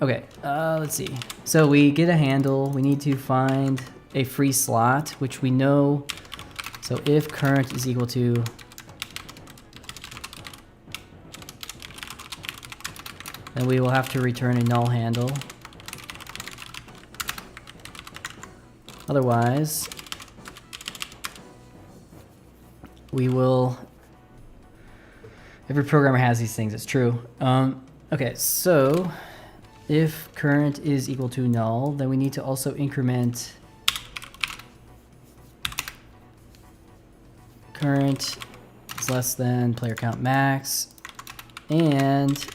Okay, let's see. So we get a handle. We need to find a free slot, which we know. So if current is equal to then we will have to return a null handle. Otherwise, we will... Every programmer has these things, it's true. Okay, so if current is equal to null, then we need to also increment current is less than player count max and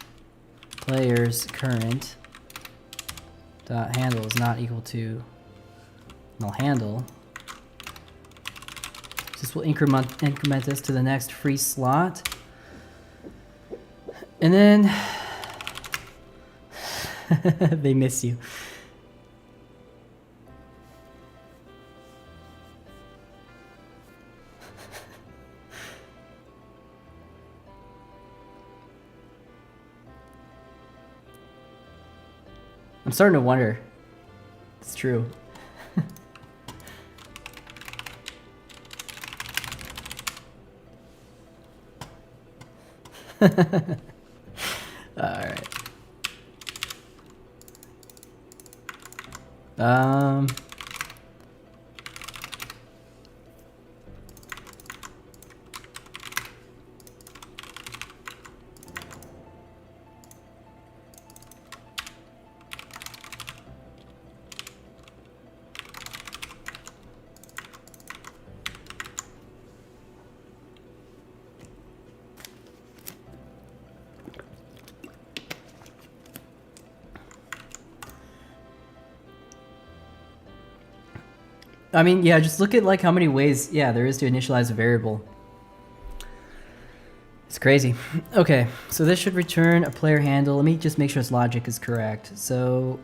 players current dot handle is not equal to null handle. This will increment this to the next free slot. And then They miss you. I'm starting to wonder. It's true. Alright. I mean, yeah, just look at like how many ways, yeah, there is to initialize a variable. It's crazy. Okay, so this should return a player handle. Let me just make sure its logic is correct. So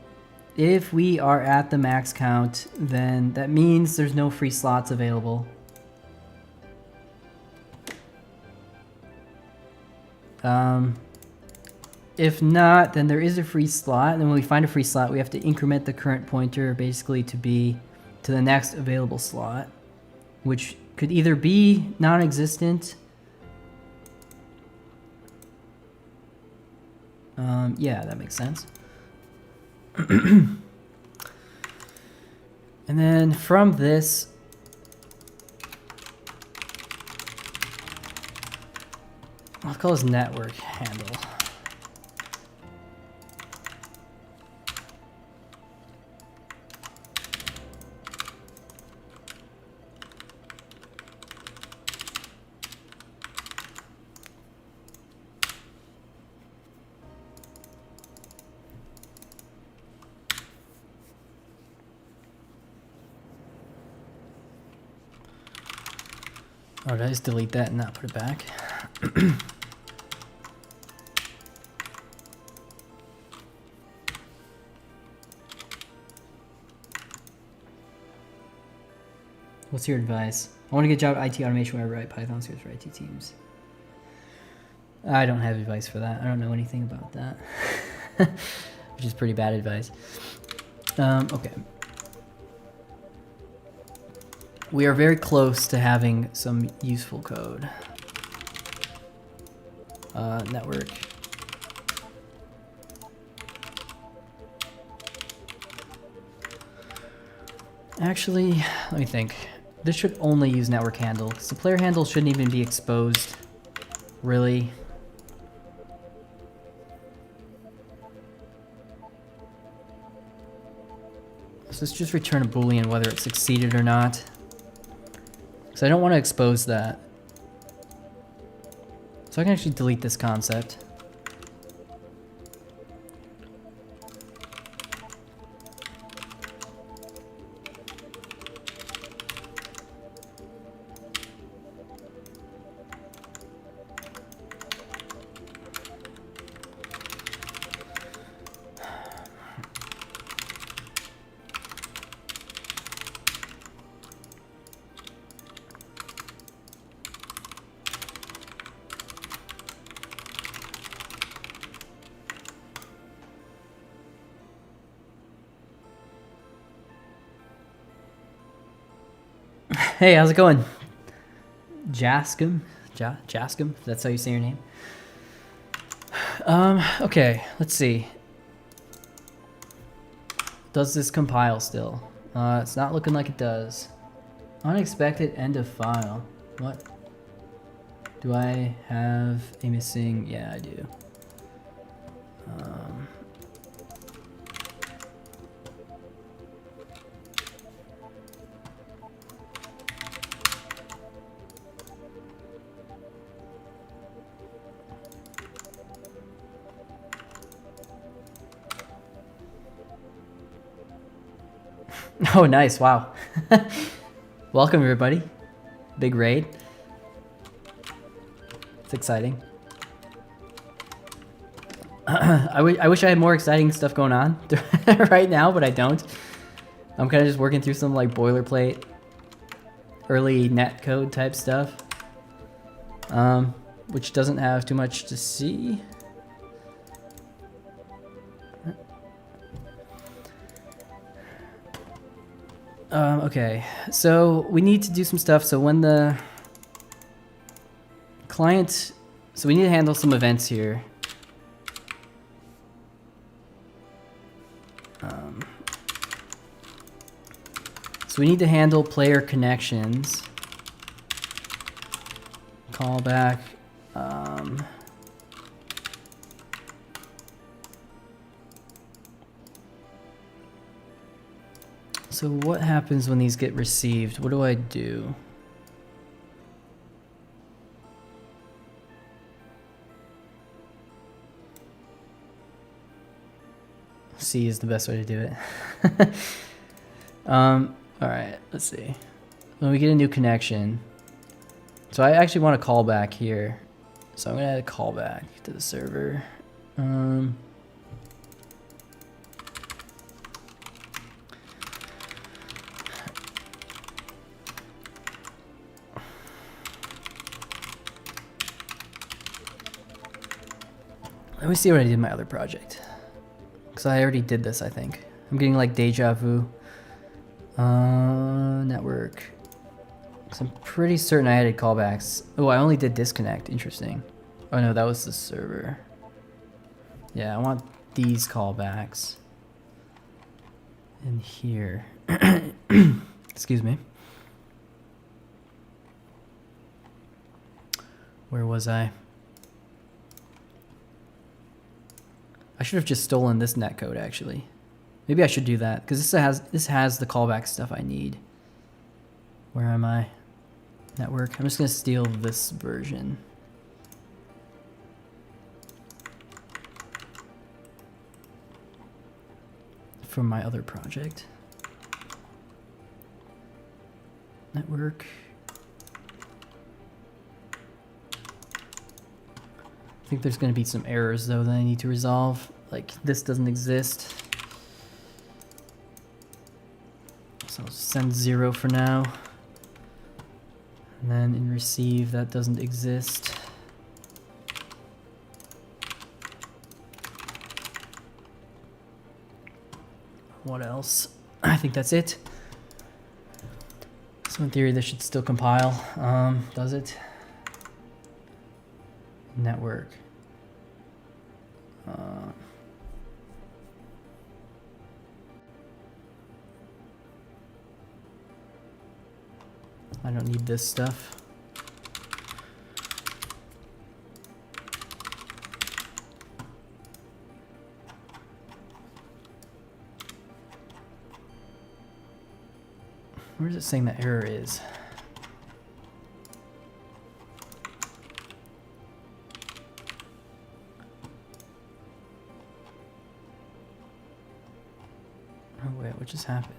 if we are at the max count, then that means there's no free slots available. If not, then there is a free slot, and then when we find a free slot, we have to increment the current pointer basically to be to the next available slot, which could either be non-existent. Yeah, that makes sense. And then from this, I'll call this network handle. Oh, did I just delete that and not put it back? What's your advice? I want to get a job at IT automation where I write Python scripts for IT teams. I don't have advice for that. I don't know anything about that. Which is pretty bad advice. Okay. We are very close to having some useful code. Network. Actually, let me think. This should only use network handle, because the player handle shouldn't even be exposed, really. So let's just return a boolean whether it succeeded or not. Because I don't want to expose that. So I can actually delete this concept. Hey, how's it going? Jaskum? Jaskum? That's how you say your name? Okay, let's see. Does this compile still? It's not looking like it does. Unexpected end of file. What? Do I have a missing? Yeah, I do. Oh, nice. Wow. Welcome, everybody. Big raid. It's exciting. I wish I had more exciting stuff going on right now, but I don't. I'm kind of just working through some like boilerplate, early netcode type stuff, which doesn't have too much to see. Okay, so we need to do some stuff. So when the client, so we need to handle some events here. So we need to handle player connections. Callback. So what happens when these get received? What do I do? C is the best way to do it. All right, let's see. When we get a new connection, so I actually want a callback here. So I'm gonna add a callback to the server. Let me see what I did in my other project. Because I already did this, I think. I'm getting like deja vu. Network. Because I'm pretty certain I added callbacks. Oh, I only did disconnect. Interesting. Oh no, that was the server. Yeah, I want these callbacks. In here. Excuse me. Where was I? I should have just stolen this netcode actually. Maybe I should do that because this has the callback stuff I need. Where am I? Network. I'm just gonna steal this version. From my other project. Network. I think there's going to be some errors though that I need to resolve. Like this doesn't exist. So I'll send 0 for now. And then in receive that doesn't exist. What else? I think that's it. So in theory this should still compile. Does it? Network. I don't need this stuff. Where is it saying the error is? Oh wait, what just happened?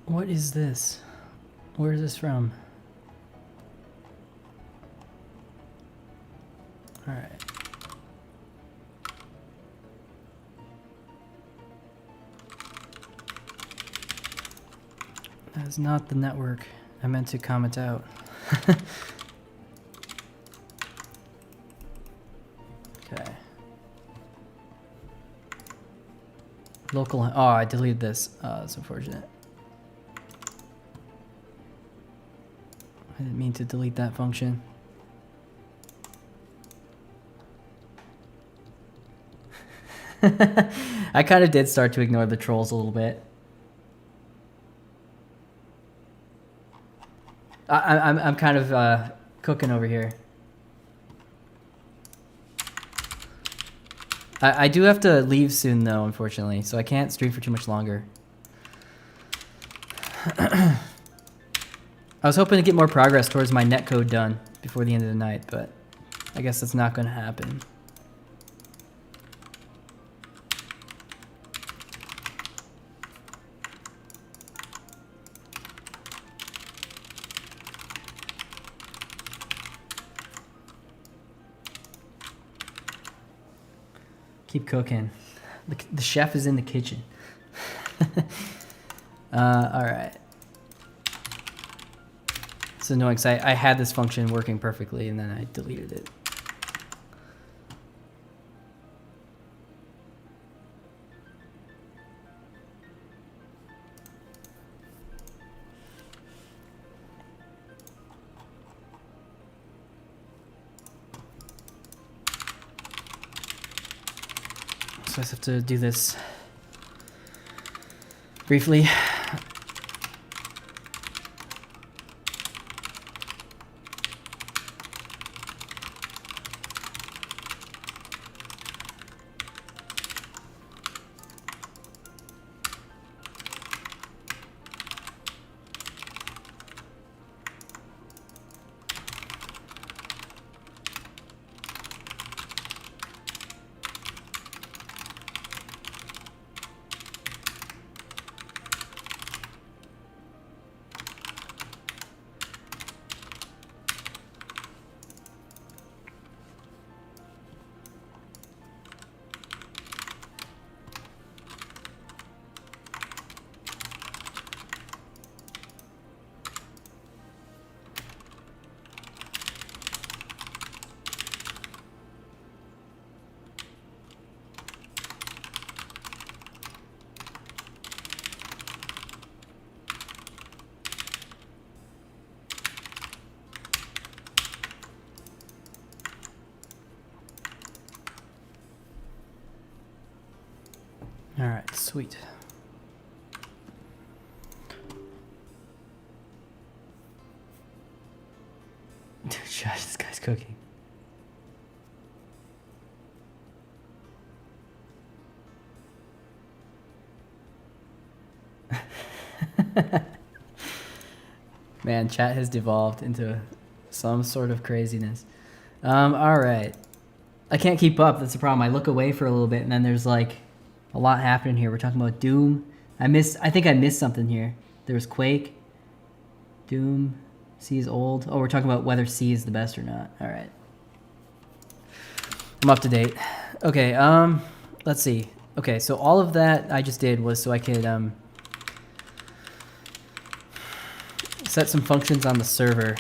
What is this? Where is this from? All right. That's not the network I meant to comment out. Okay. Local, oh, I deleted this. That's unfortunate. I didn't mean to delete that function. I kind of did start to ignore the trolls a little bit. I'm kind of cooking over here. I do have to leave soon though, unfortunately, so I can't stream for too much longer. I was hoping to get more progress towards my netcode done before the end of the night, but I guess that's not going to happen. Keep cooking. The chef is in the kitchen. All right. It's annoying because I had this function working perfectly and then I deleted it. So I just have to do this briefly. All right, sweet. Josh, this guy's cooking. Man, chat has devolved into some sort of craziness. All right. I can't keep up. That's the problem. I look away for a little bit, and then there's like a lot happening here. We're talking about Doom. I think I missed something here. There was Quake. Doom. C is old. Oh, we're talking about whether C is the best or not. All right. I'm up to date. Okay, let's see. Okay, so all of that I just did was so I could set some functions on the server.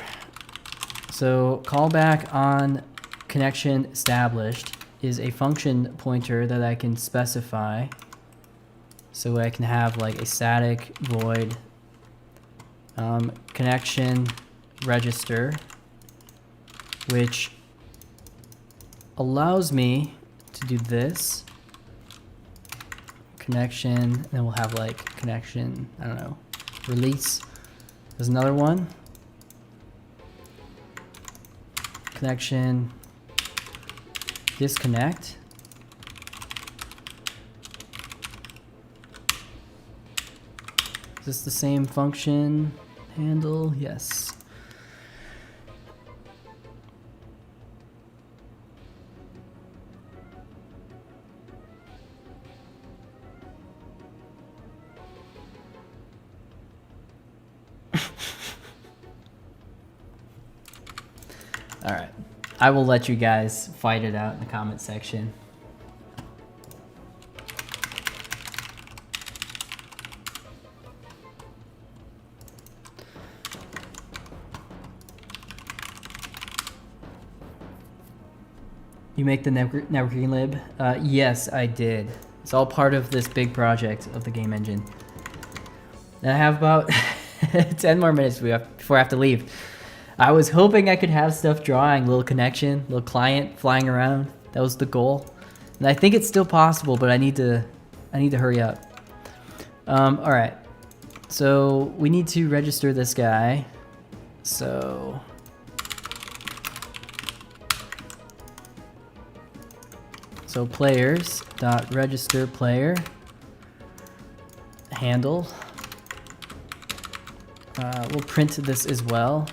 So callback on connection established is a function pointer that I can specify. So I can have like a static void connection register, which allows me to do this connection, and then we'll have like connection, I don't know, release. There's another one. Connection disconnect. Is this the same function handle? Yes. All right. I will let you guys fight it out in the comment section. You make the networking lib? Yes, I did. It's all part of this big project of the game engine. And I have about 10 more minutes before I have to leave. I was hoping I could have stuff drawing, little connection, little client flying around. That was the goal. And I think it's still possible, but I need to hurry up. All right. So we need to register this guy. So players dot register player handle. We'll print this as well.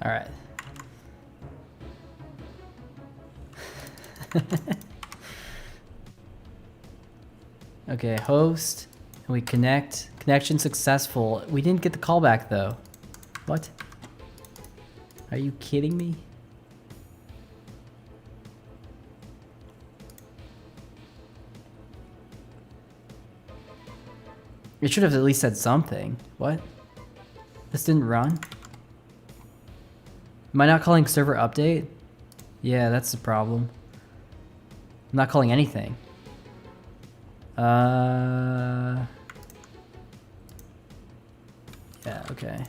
All right. Okay, host, and we connect. Connection successful. We didn't get the callback though. What? Are you kidding me? It should have at least said something. What? This didn't run? Am I not calling server update? Yeah, that's the problem. I'm not calling anything. Yeah, okay.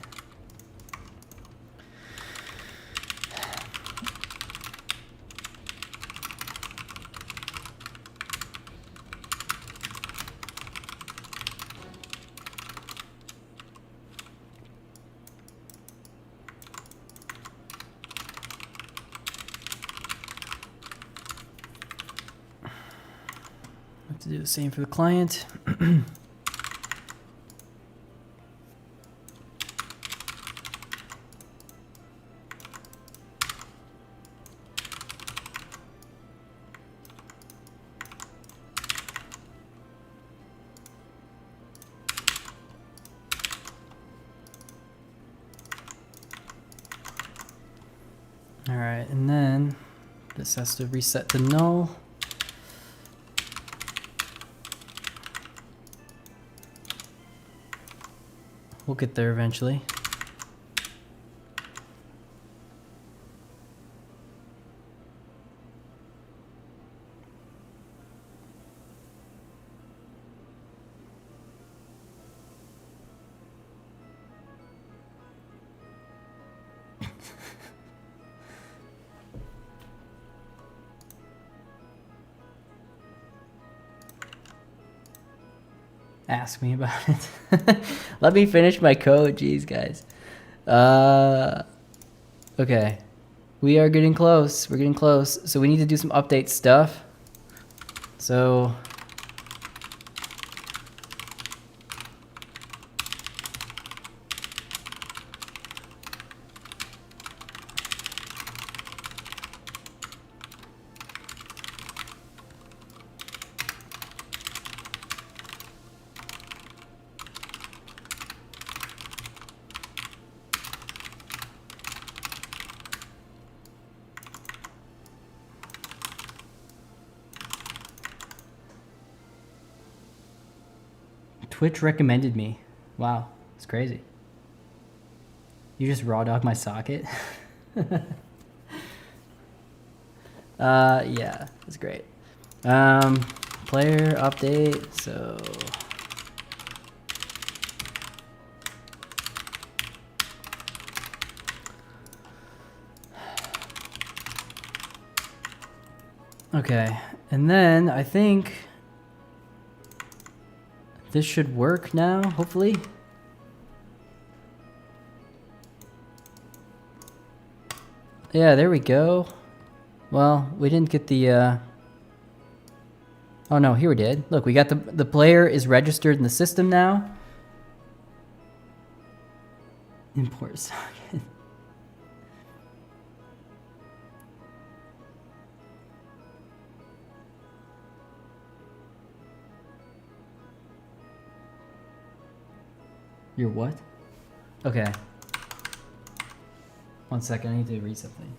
Have to do the same for the client. All right, and then this has to reset to null. We'll get there eventually. Ask me about it. Let me finish my code. Jeez, guys. Okay. We are getting close. We're getting close. So we need to do some update stuff. So Twitch recommended me. Wow, it's crazy. You just raw dog my socket? Yeah, it's great. Player update, so... Okay, and then I think this should work now, hopefully. Yeah, there we go. Well, we didn't get the, oh no, here we did. Look, we got the player is registered in the system now. Import socket. Your what? Okay. 1 second, I need to read something.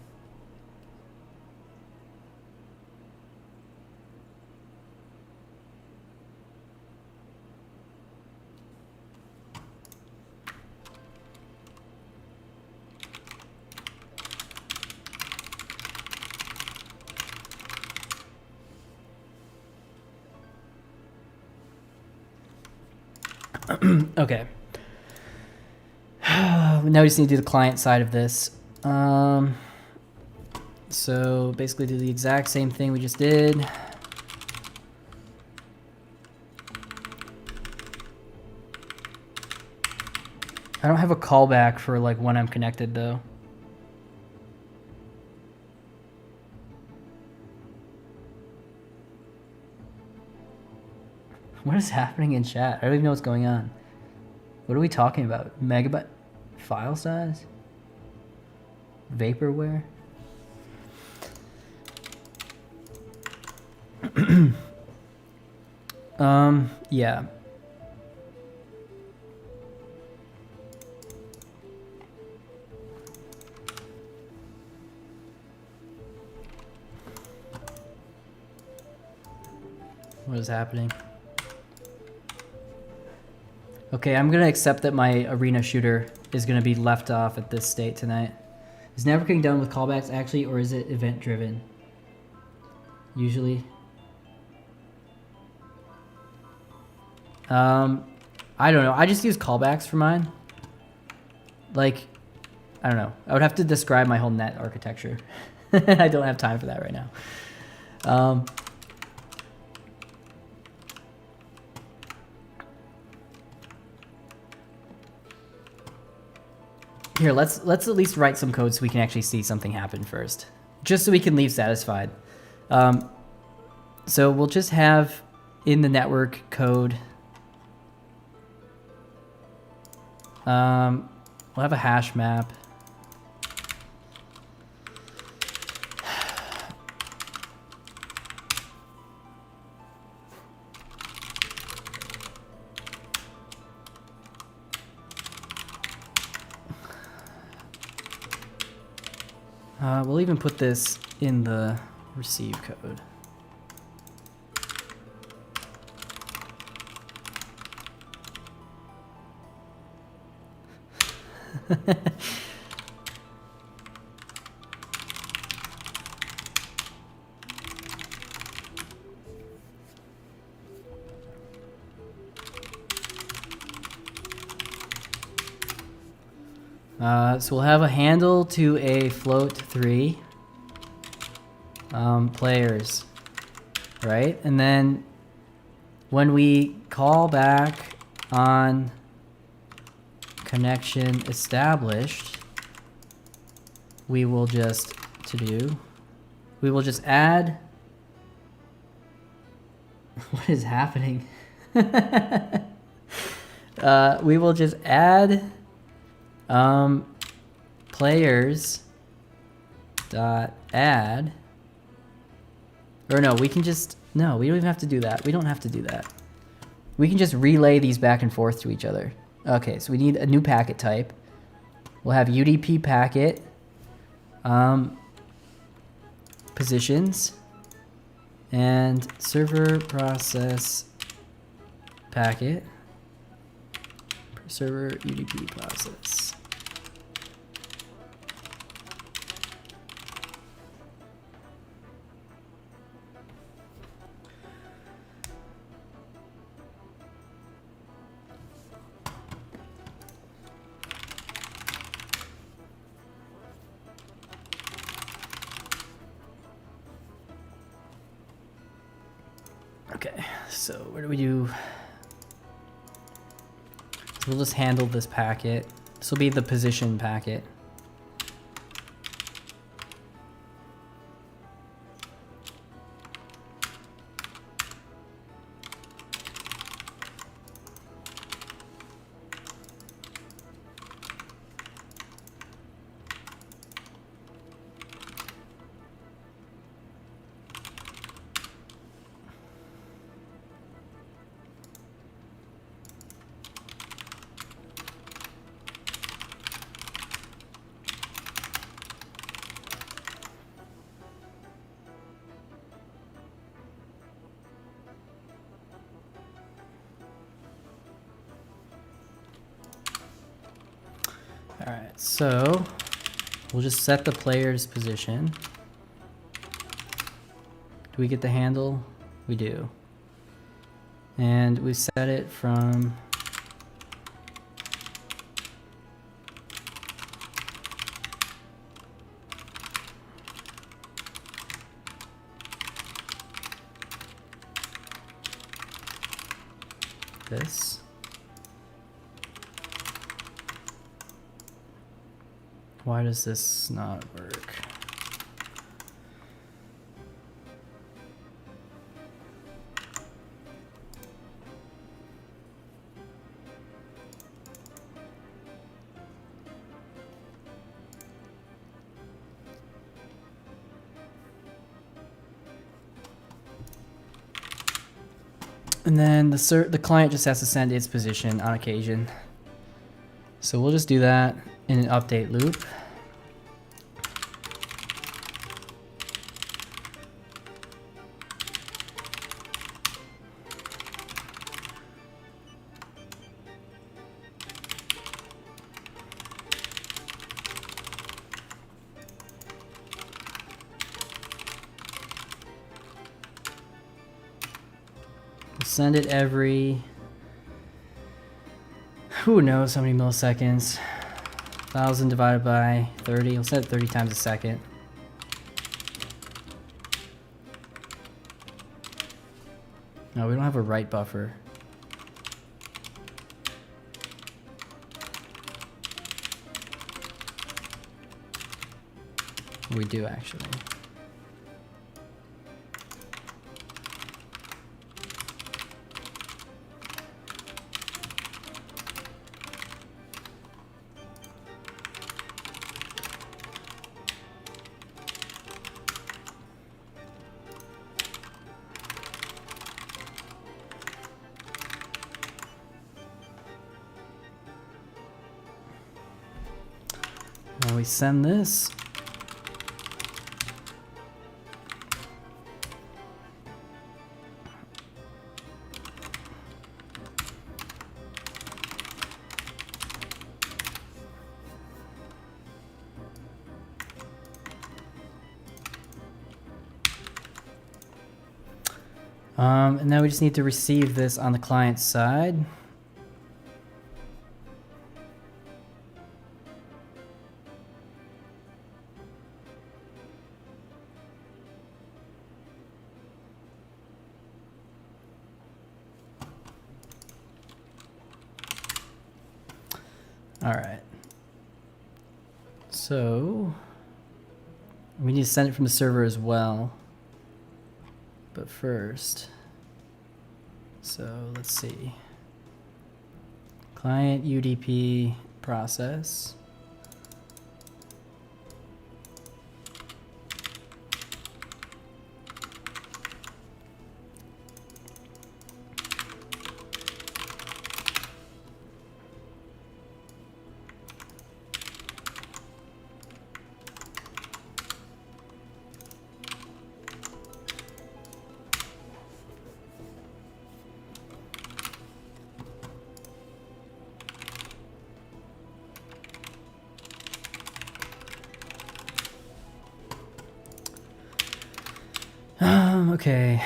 Okay. Now we just need to do the client side of this. So basically do the exact same thing we just did. I don't have a callback for like when I'm connected though. What is happening in chat? I don't even know what's going on. What are we talking about? Megabyte file size? Vaporware? Yeah. What is happening? Okay, I'm gonna accept that my arena shooter is gonna be left off at this state tonight. Is networking done with callbacks actually, or is it event driven? Usually. I don't know. I just use callbacks for mine. Like, I don't know. I would have to describe my whole net architecture. I don't have time for that right now. Here, let's at least write some code so we can actually see something happen first. Just so we can leave satisfied. So we'll just have in the network code, we'll have a hash map. We'll even put this in the receive code. So we'll have a handle to a float 3 players, right? And then when we call back on connection established, we will just we will just add. What is happening? We will just add players dot add, or no, we can just, no, we don't even have to do that. We don't have to do that. We can just relay these back and forth to each other. Okay, so we need a new packet type. We'll have UDP packet, positions, and server process packet. server UDP process. Okay, so where do we do? So we'll just handle this packet. This will be the position packet. All right, so we'll just set the player's position. Do we get the handle? We do. And we set it from this. Why does this not work? And then the client just has to send its position on occasion. So we'll just do that in an update loop. Send it every, who knows how many milliseconds. 1,000 divided by 30. We'll send it 30 times a second. No, we don't have a write buffer. We do actually. Now we send this. And now we just need to receive this on the client side. All right. So we need to send it from the server as well. But first, so let's see. Client UDP process. Okay.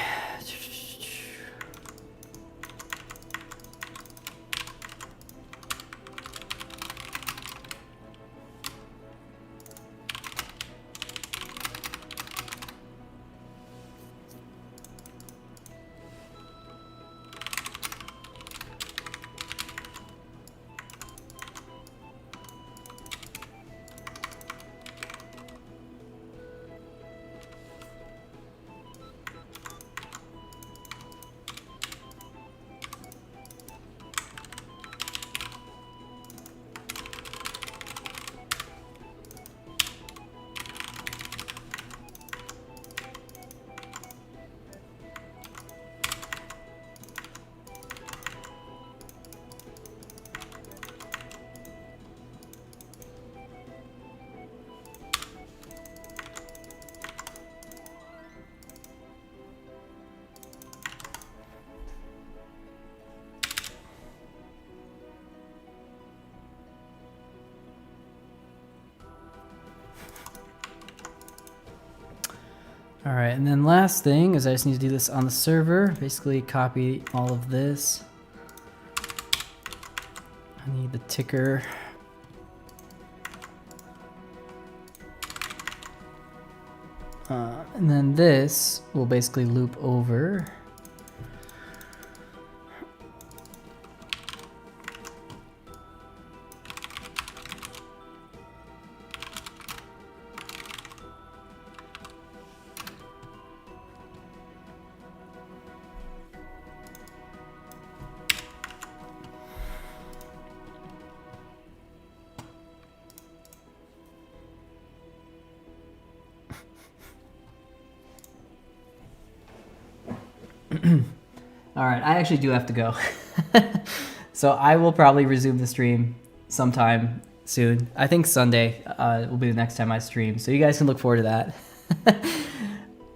All right, and then last thing is I just need to do this on the server. Basically copy all of this. I need the ticker. And then this will basically loop over. All right, I actually do have to go. So I will probably resume the stream sometime soon. I think Sunday will be the next time I stream, so you guys can look forward to that.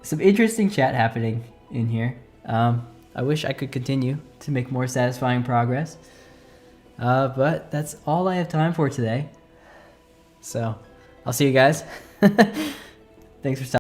Some interesting chat happening in here. I wish I could continue to make more satisfying progress. But that's all I have time for today. So I'll see you guys. Thanks for stopping.